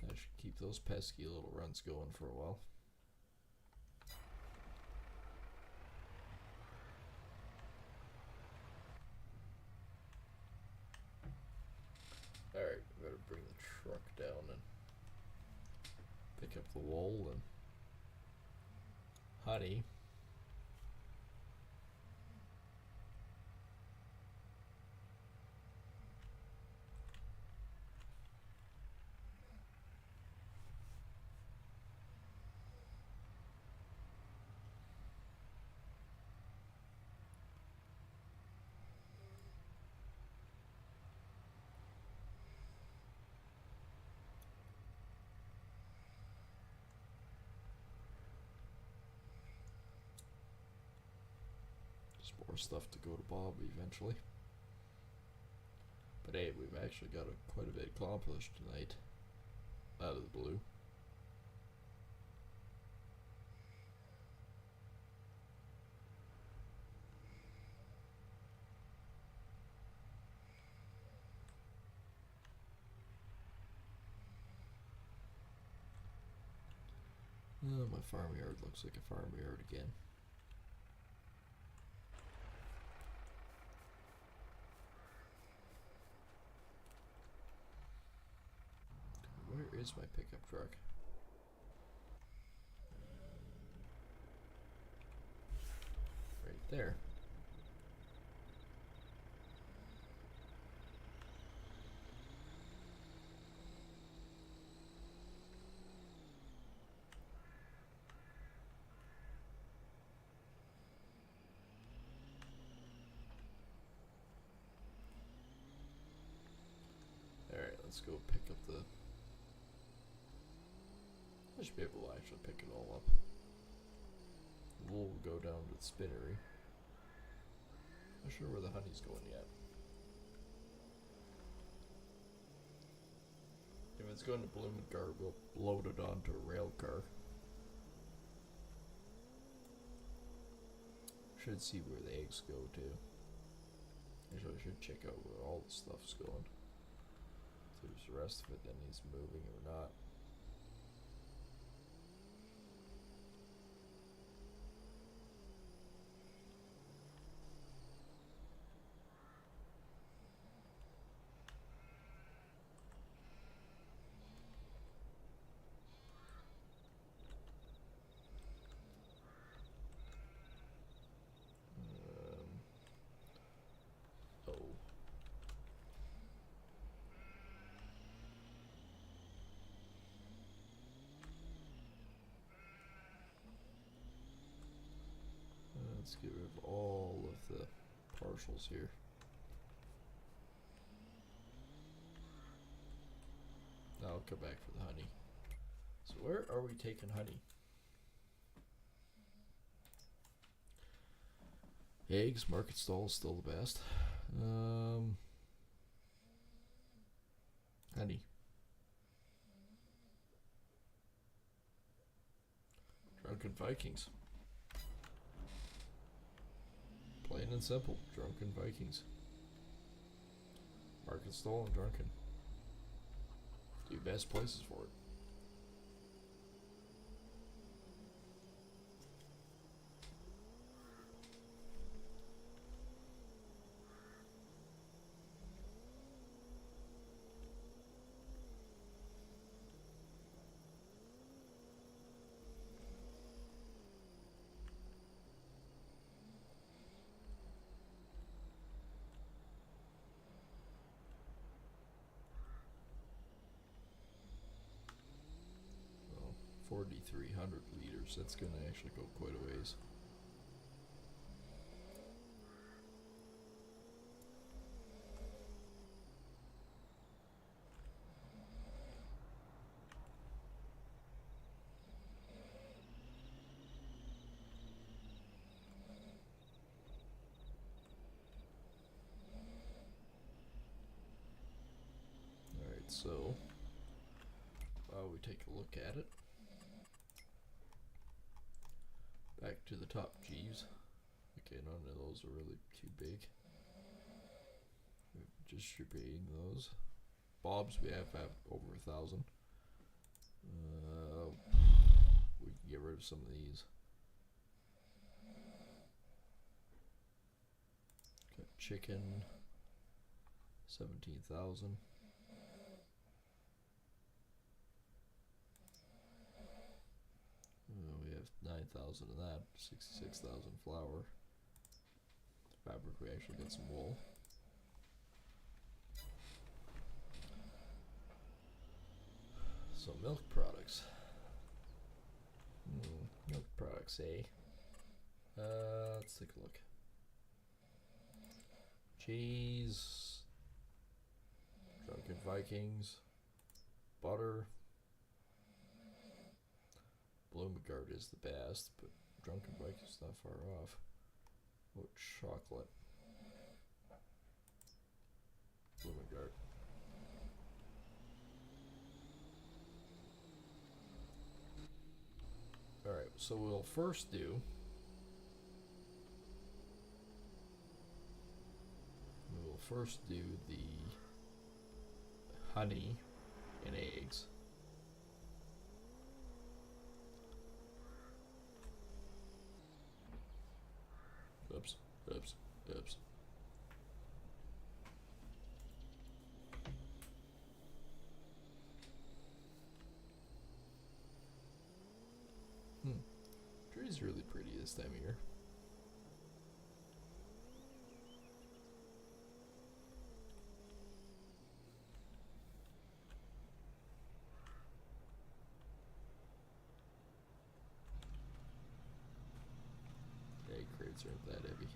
I should keep those pesky little runs going for a while. Alright, we better bring the truck down and pick up the wool and honey. More stuff to go to Bob eventually. But hey, we've actually got quite a bit accomplished tonight. Out of the blue. My farmyard looks like a farmyard again. Where is my pickup truck? Right there. Alright, let's go pick up the... I should be able to actually pick it all up. We'll go down to the spinnery. Not sure where the honey's going yet. If it's going to Bloominggar, we'll load it onto a rail car. Should see where the eggs go too. Actually, I should check out where all the stuff's going. If there's the rest of it that needs moving or not. Let's get rid of all of the partials here. Now I'll come back for the honey. So where are we taking honey? Eggs, market stall is still the best. Honey. Drunken Vikings. Plain and simple, Drunken Vikings. Market stall and Drunken. Two best places for it. Well, 4,300 liters. That's gonna actually go quite a ways. so we take a look at it. Back to the top G's. Okay, none of those are really too big. We're distributing those. Bobs we have over 1,000. We can get rid of some of these. Got chicken, 17,000. We have 9,000 of that, 66,000 flour. Fabric, we actually get some wool. So milk products. Milk products, eh? Let's take a look. Cheese, Drunken Vikings, butter. Bloomingard is the best, but Drunken Vikings not far off. Oh, chocolate. Bloomingard. Alright, so we'll first do the honey and eggs. Oops. Tree's really pretty this time of year. Egg crates aren't that heavy.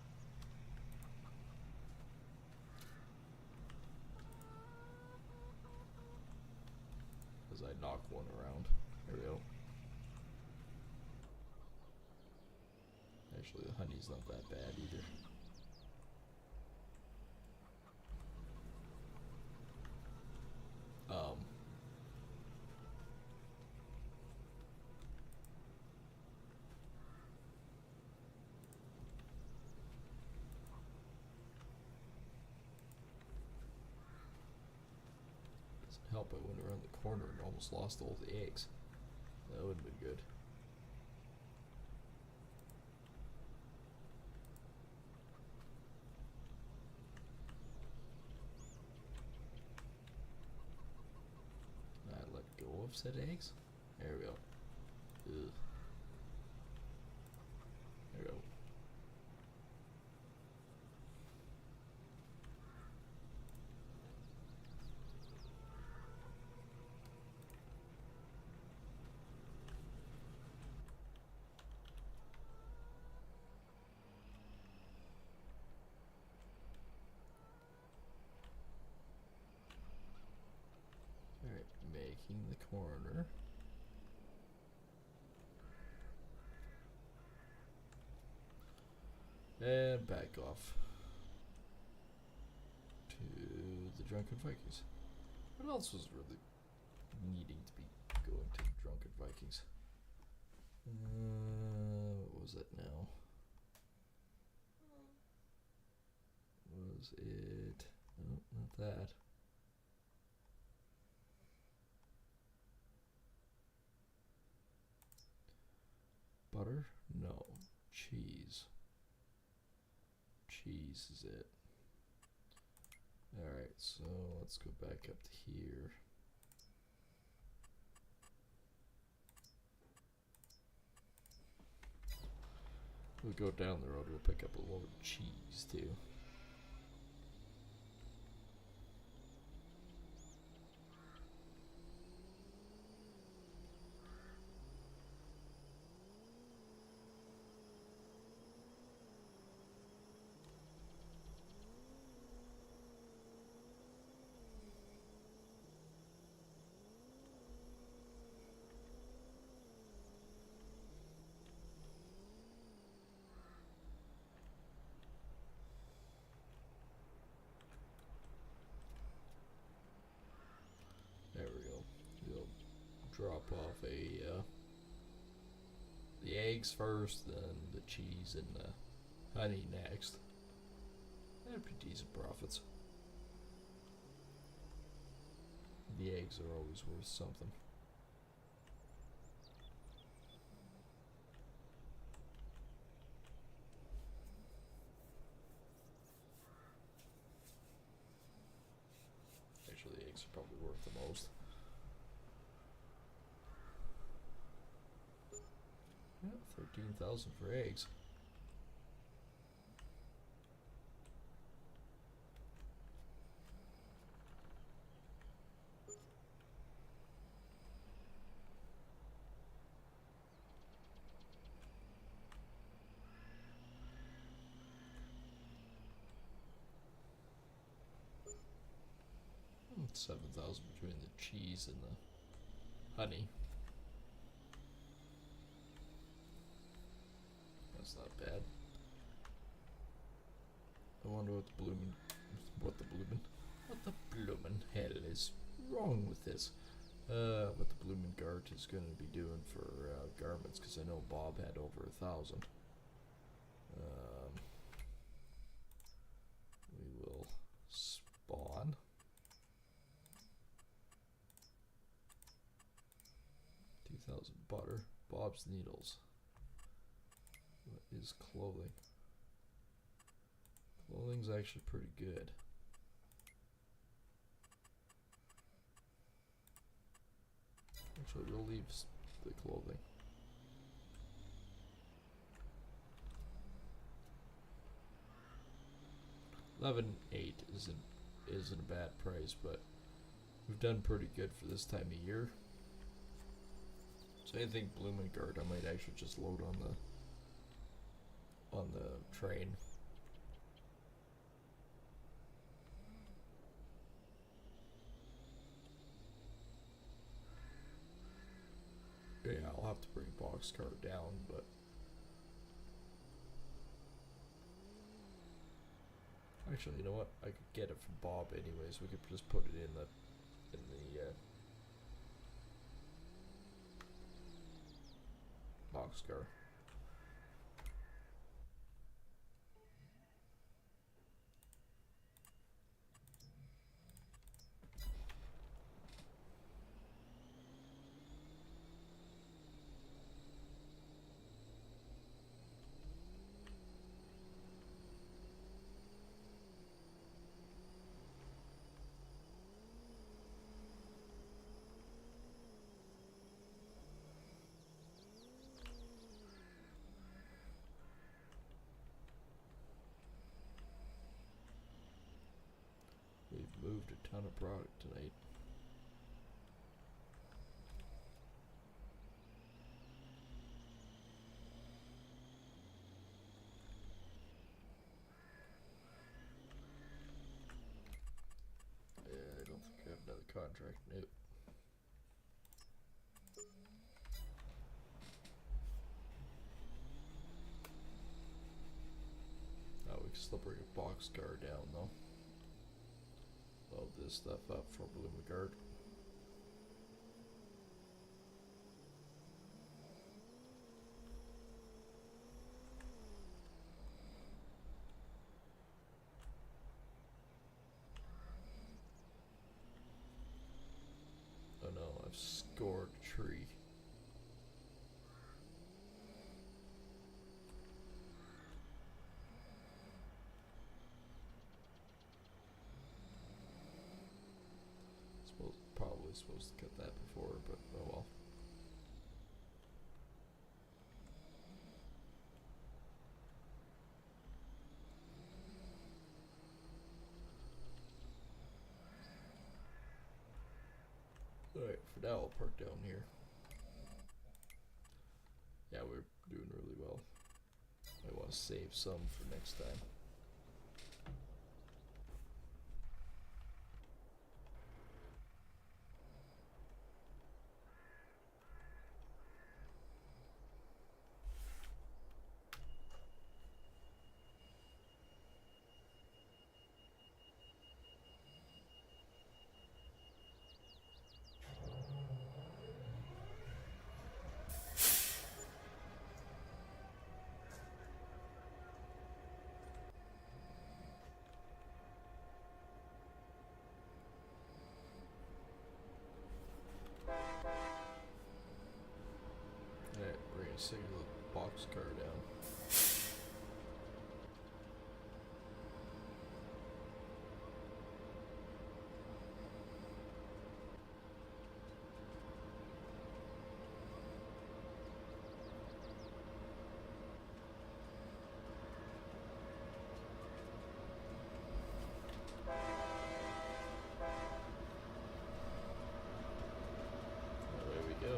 As I knock one around. There we go. Actually, the honey's not that bad either. Doesn't help I went around the corner and almost lost all the eggs. That would have been good. I let go of said eggs. There we go. Ugh. There we go. Alright, making the corner. And back off to the Drunken Vikings. What else was really needing to be going to the Drunken Vikings? What was it now? Was it? No, not that. Butter? No. Cheese. Cheese is it. Alright, so let's go back up to here. We'll go down the road, we'll pick up a load of cheese too. drop off the eggs first, then the cheese and the honey next. That'd be decent profits. The eggs are always worth something. Actually, the eggs are probably worth the most. Yeah, 13,000 for eggs. Hmm, 7,000 between the cheese and the honey. That's not bad. I wonder what the bloomin' hell is wrong with this. What the bloomin' Gart is going to be doing for garments, because I know Bob had over 1,000. We will spawn. $2,000 butter. Bob's needles. What is clothing? Clothing's actually pretty good. Actually, we'll leave the clothing. $11,800 isn't a bad price, but we've done pretty good for this time of year. So I think Bloomingard I might actually just load on the train. Yeah, I'll have to bring Boxcar down, but actually, you know what? I could get it from Bob anyways. We could just put it in the Boxcar. We've moved a ton of product tonight. Yeah, I don't think I have another contract. Nope. Oh, we can still bring a Boxcar down though. Load this stuff up for Bloomingard. Oh no, I've scored a tree. Probably supposed to cut that before, but oh well. Alright, for now I'll park down here. Yeah, we're doing really well. I want to save some for next time. single box car down. Away we go.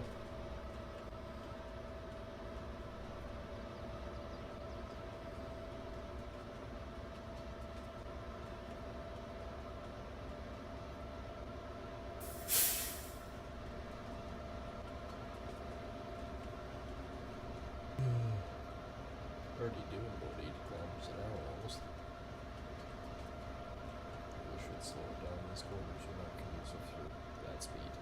Already doing about 80 kilometers an hour almost. We should slow it down these corners. You're not conducive for that speed.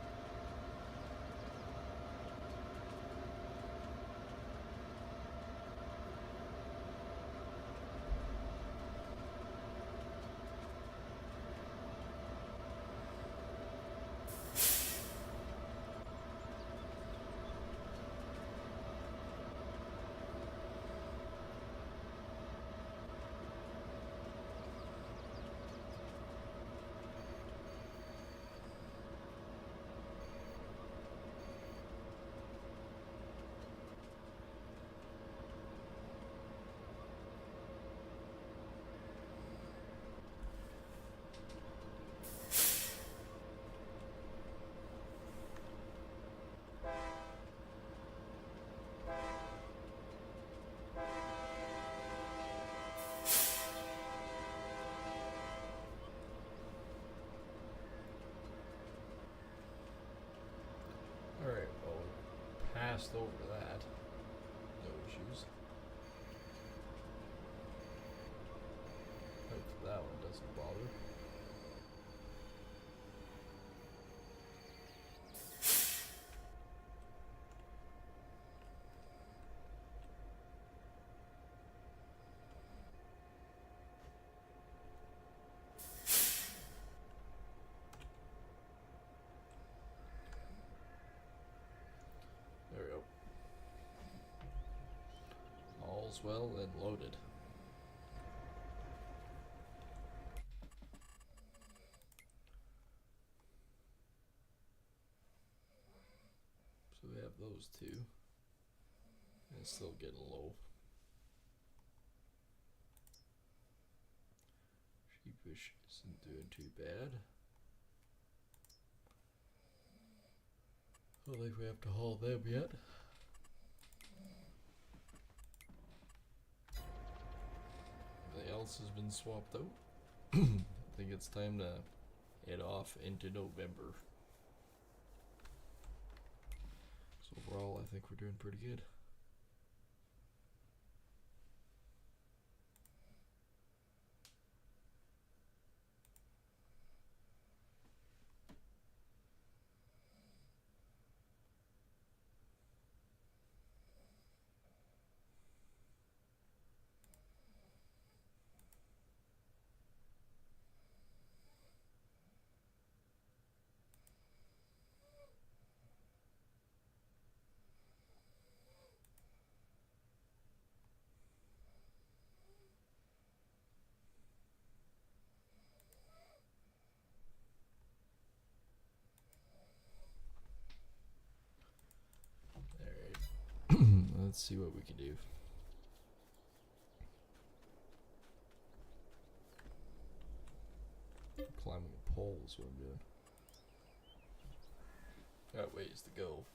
Alright, well, we passed over that. No issues. Hopefully that one doesn't bother. There we go. All's well and loaded. So we have those two. And it's still getting low. Sheepish isn't doing too bad. I don't think we have to haul them yet. Everything else has been swapped out. I think it's time to head off into November. So overall, I think we're doing pretty good. Let's see what we can do. Climbing a pole is what I'm doing. Got ways to go.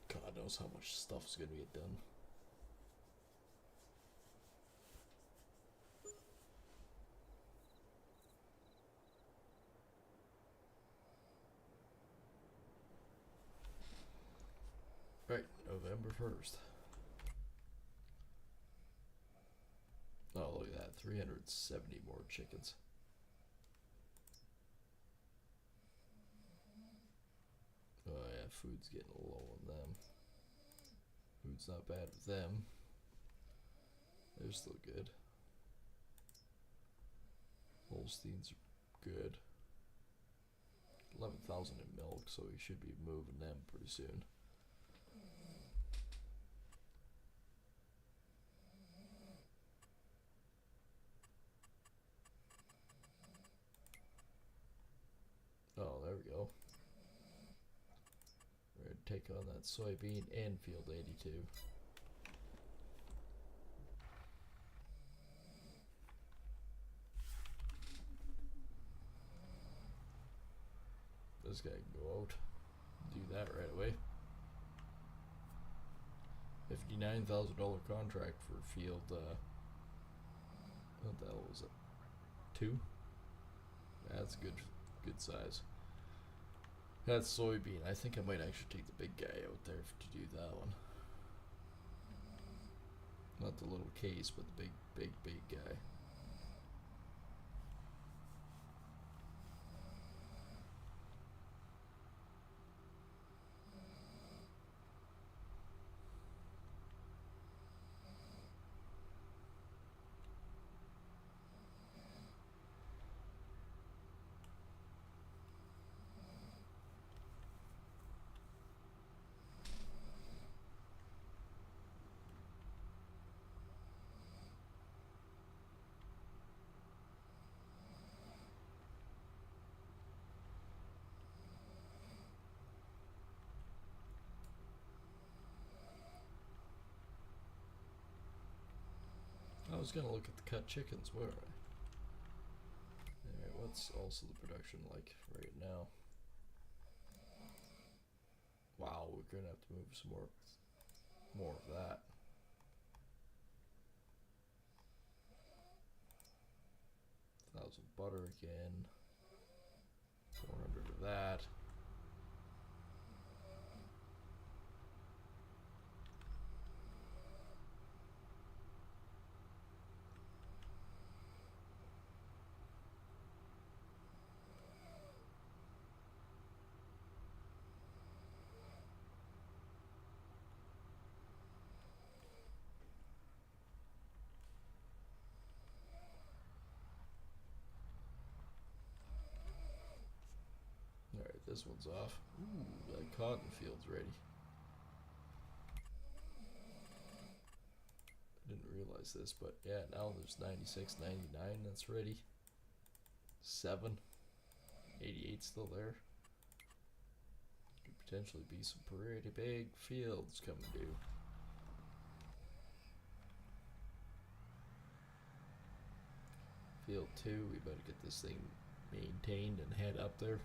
God knows how much stuff's gonna get done. Right, November 1st. Oh, look at that. 370 more chickens. Oh yeah, food's getting low on them. Food's not bad with them. They're still good. Holsteins are good. 11,000 in milk, so we should be moving them pretty soon. we go. We're going to take on that soybean and field 82. This guy can go out. Do that right away. $59,000 contract for field, what the hell was it? 2? That's good size. That's soybean. I think I might actually take the big guy out there to do that one. Not the little case, but the big guy. I was gonna look at the cut chickens, where? Alright, what's also the production like right now? Wow, we're gonna have to move some more of that. 1,000 butter again. 400 of that. Alright, this one's off. Ooh, that cotton field's ready. I didn't realize this, but yeah, now there's 96, 99 that's ready. 7. 88 still there. Could potentially be some pretty big fields coming due. Field 2, we better get this thing maintained and head up there.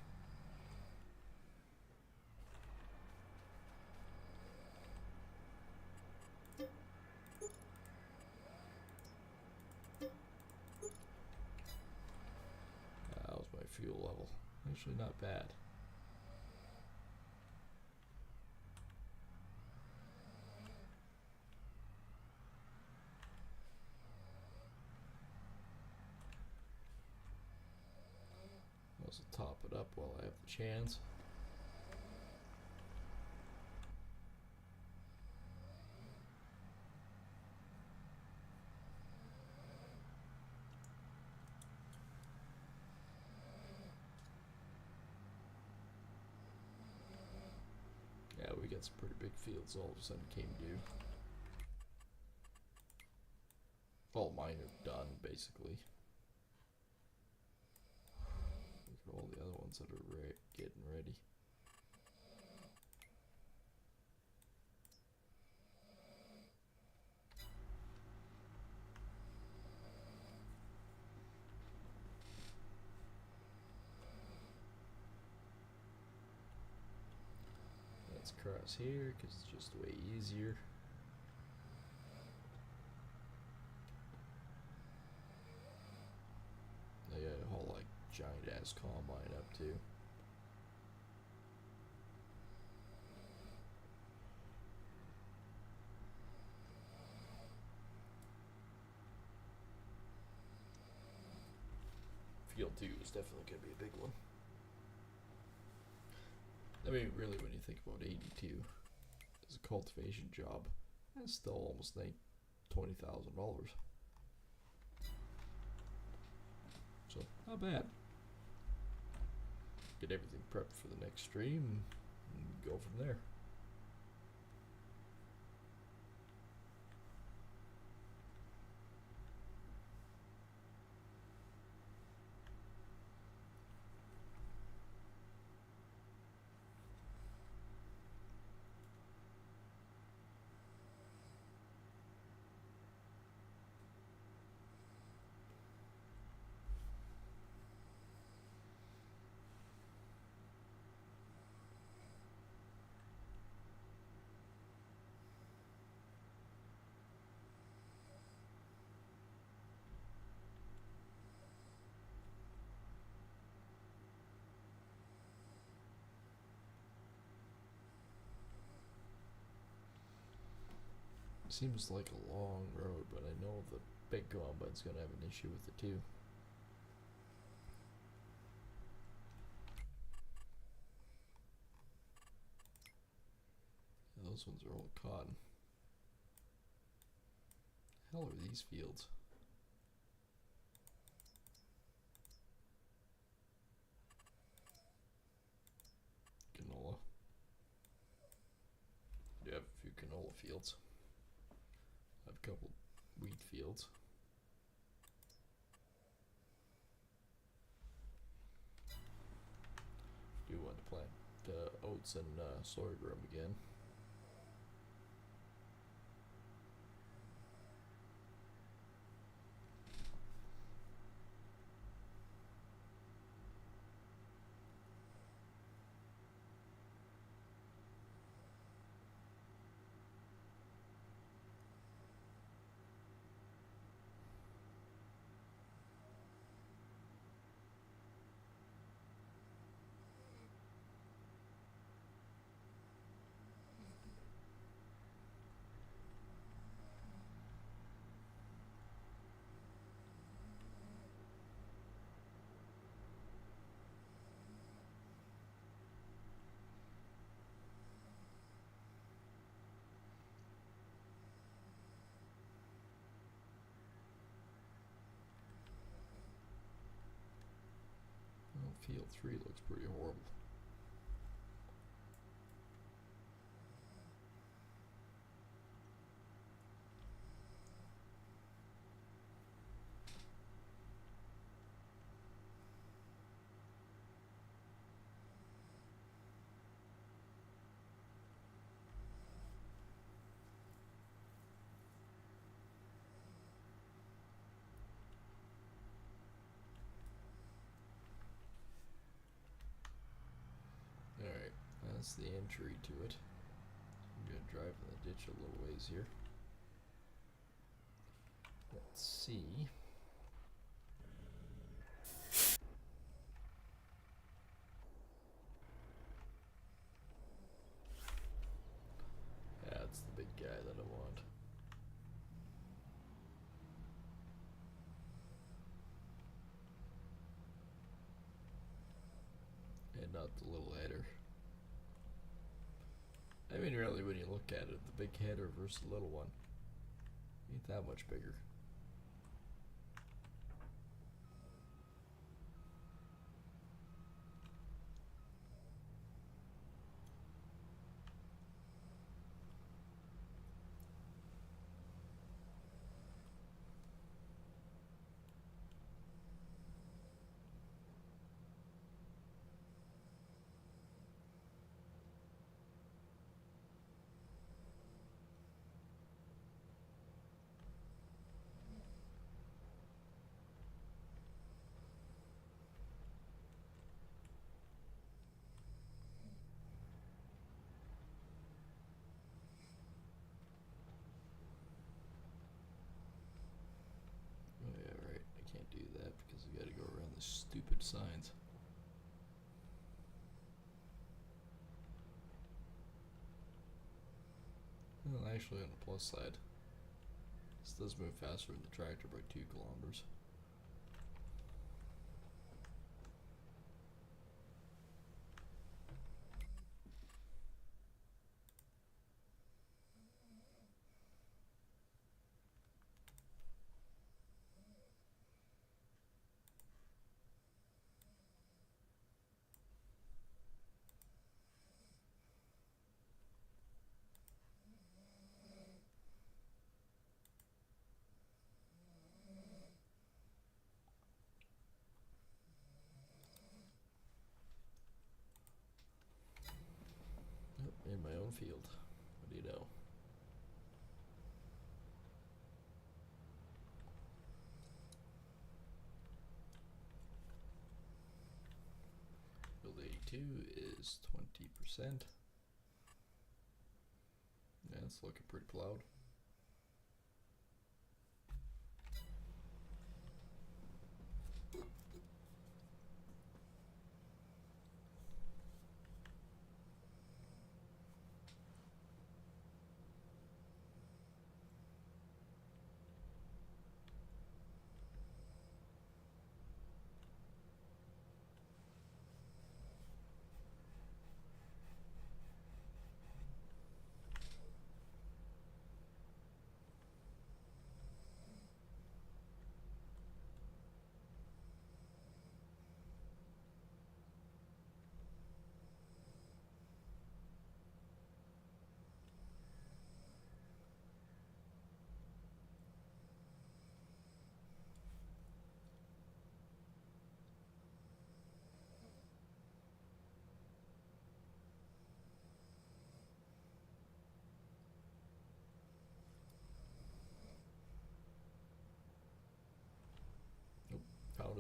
That was my fuel level. Actually not bad. Also top it up while I have the chance. Yeah, we got some pretty big fields all of a sudden came due. All mine are done, basically. Look at all the other ones that are getting ready. Let's cross here because it's just way easier. They got a whole like giant ass combine up too. Field 2 is definitely going to be a big one. I mean, really, when you think about 82 as a cultivation job, that's still almost like $20,000. So, not bad. Get everything prepped for the next stream and go from there. Seems like a long road, but I know the big combine's gonna have an issue with it too. Those ones are all cotton. Hell are these fields? Canola. You have a few canola fields. I have a couple wheat fields. Do want to plant oats and sorghum again. Well, field 3 looks pretty horrible. Alright, that's the entry to it. I'm gonna drive in the ditch a little ways here. Let's see. Yeah, it's the big guy that I want. And not the little header. I mean, really, when you look at it, the big header versus the little one ain't that much bigger. Oh yeah, right. I can't do that because I gotta go around the stupid signs. Well, actually, on the plus side, this does move faster than the tractor by 2 kilometers. Yep, in my own field. What do you know? Field 82 is 20%. Yeah, it's looking pretty plowed.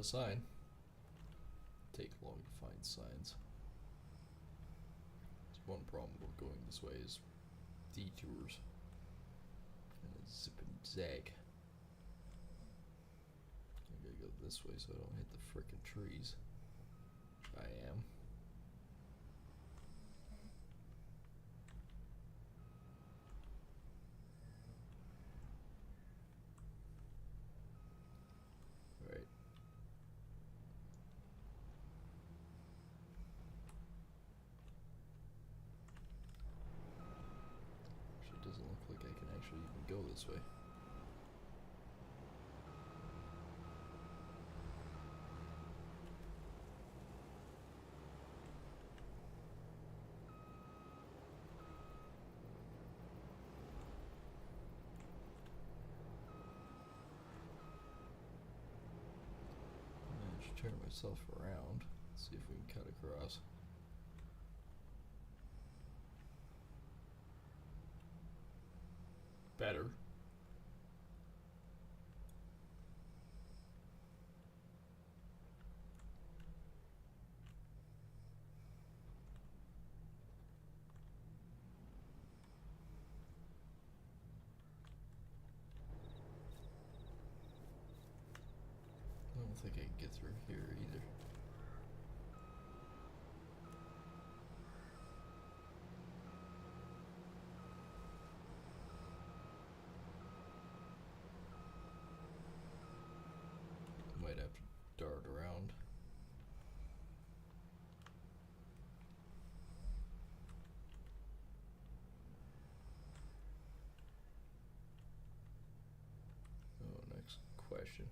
a sign. Take long to find signs. There's one problem with going this way is detours. And zip and zag. I gotta go this way so I don't hit the frickin' trees. Which I am. Right. Actually, it doesn't look like I can actually even go this way. Turn myself around, see if we can cut across. Better. I don't think I can get through here either. Might have to dart around. Oh, next question.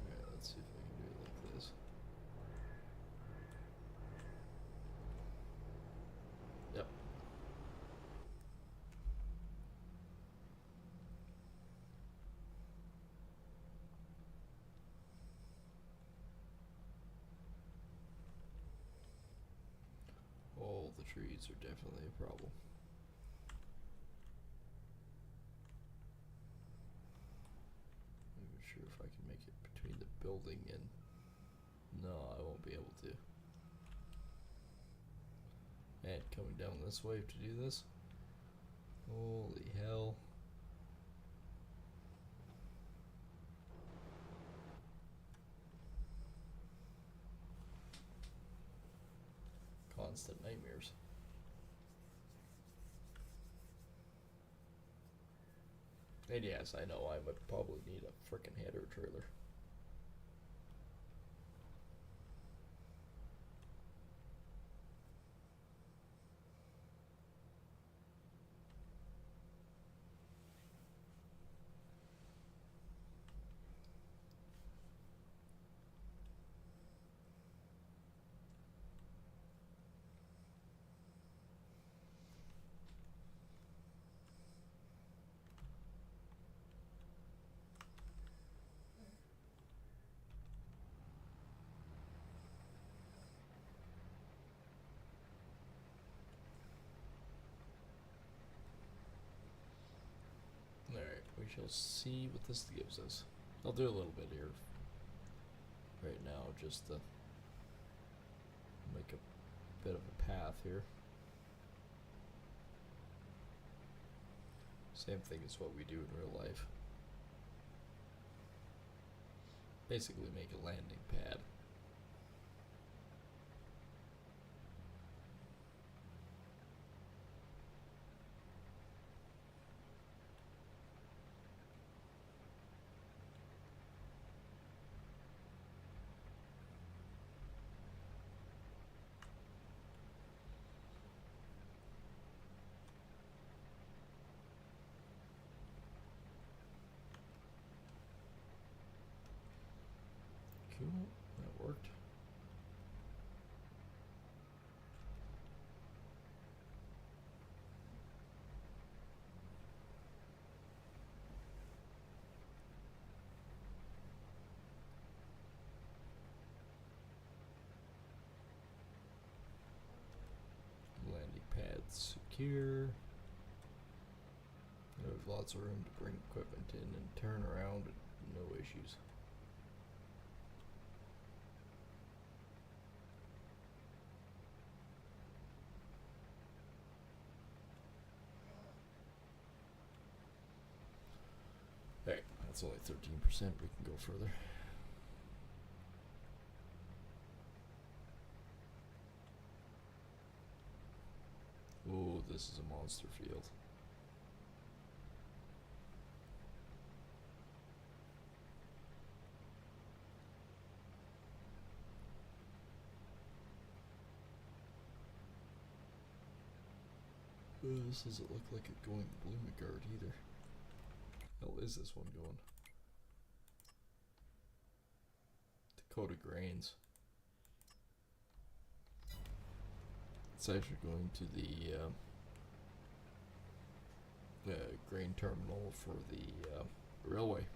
Alright, let's see if I can do it like this. Yep. All the trees are definitely a problem. I'm not sure if I can make it between the building and... No, I won't be able to. And coming down this way to do this? Holy hell. Constant nightmares. And yes, I know I would probably need a frickin' header trailer. Alright, we shall see what this gives us. I'll do a little bit here right now, just to make a bit of a path here. Same thing as what we do in real life. Basically make a landing pad. Cool, that worked. here. We have lots of room to bring equipment in and turn around, and no issues. Hey, that's only 13%. We can go further. Oh, this is a monster field. This doesn't look like it going to Bloomingard either. Hell is this one going? Dakota Grains. It's actually going to the grain terminal for the railway.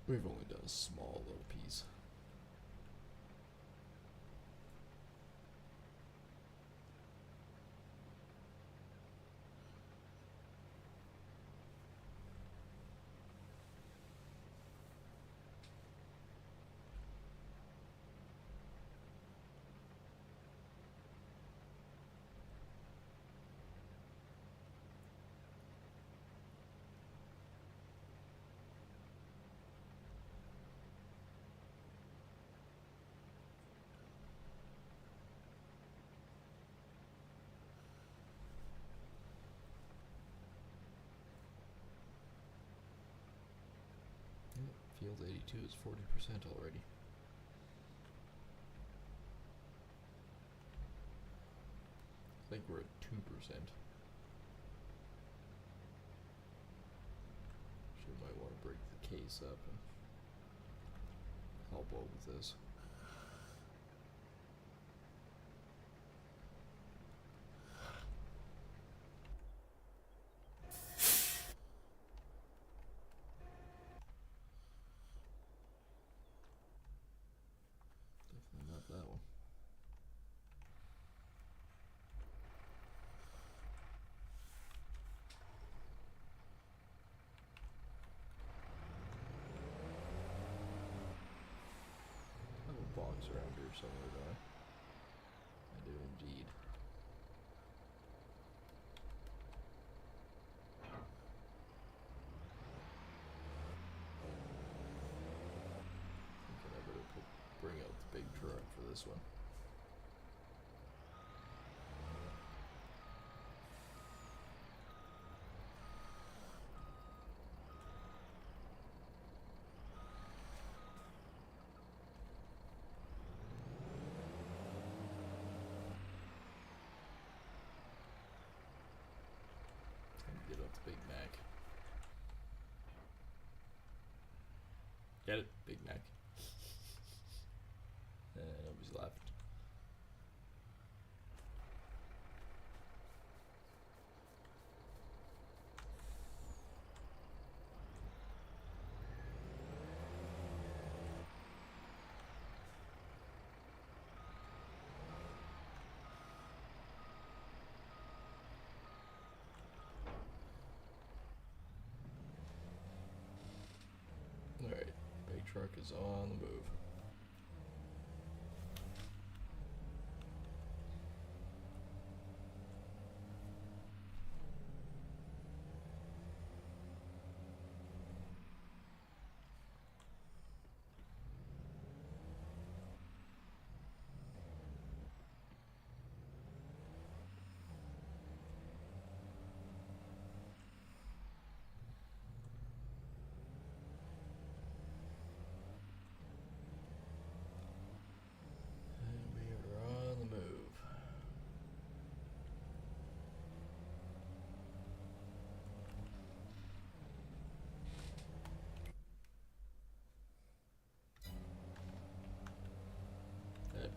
We've only done a small little piece. Field 82 is 40% already. I think we're at 2%. So we might want to break the case up and help out with this. Definitely not that one. I have a box around here somewhere, don't I? I do indeed. Thinking I better bring out the big truck for this one. Get up the Big Mac. Get it, Big Mac. Nobody's left. Alright, big truck is on the move.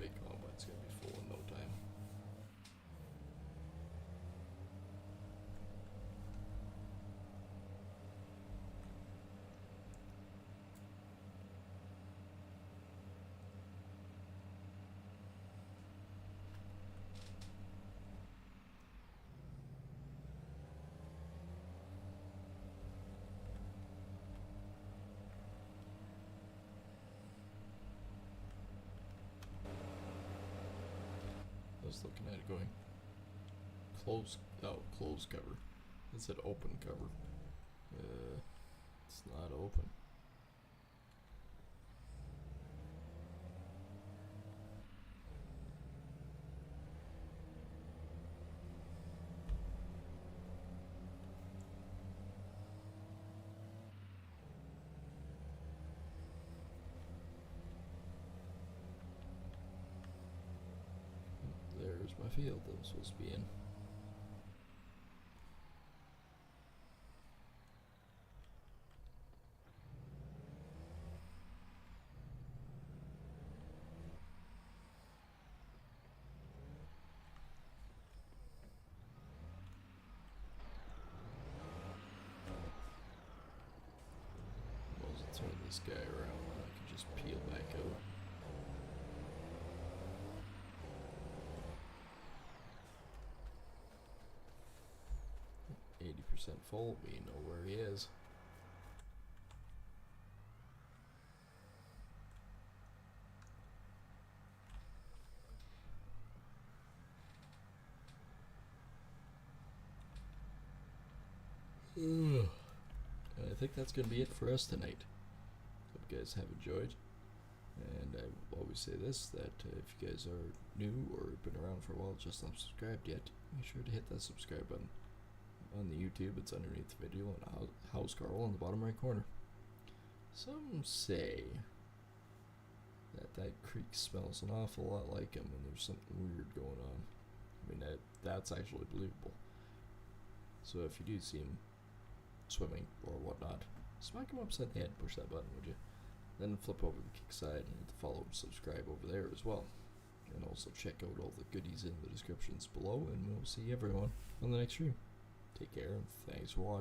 big combine's gonna be full in no time. I was looking at it going close cover. It said open cover. It's not open. There's my field that I'm supposed to be in. I'll turn this guy around and I can just peel back out. %, full, we know where he is. I think that's going to be it for us tonight. Hope you guys have enjoyed. And I always say this, that if you guys are new or been around for a while, just not subscribed yet, make sure to hit that subscribe button. On the YouTube, it's underneath the video, and House Carl in the bottom right corner. Some say that creek smells an awful lot like him, and there's something weird going on. I mean, that's actually believable. So if you do see him swimming or whatnot, smack him upside the head, push that button, would you? Then flip over to the kick side and hit the follow and subscribe over there as well. And also check out all the goodies in the descriptions below, and we'll see everyone on the next stream. Take care, and thanks for watching.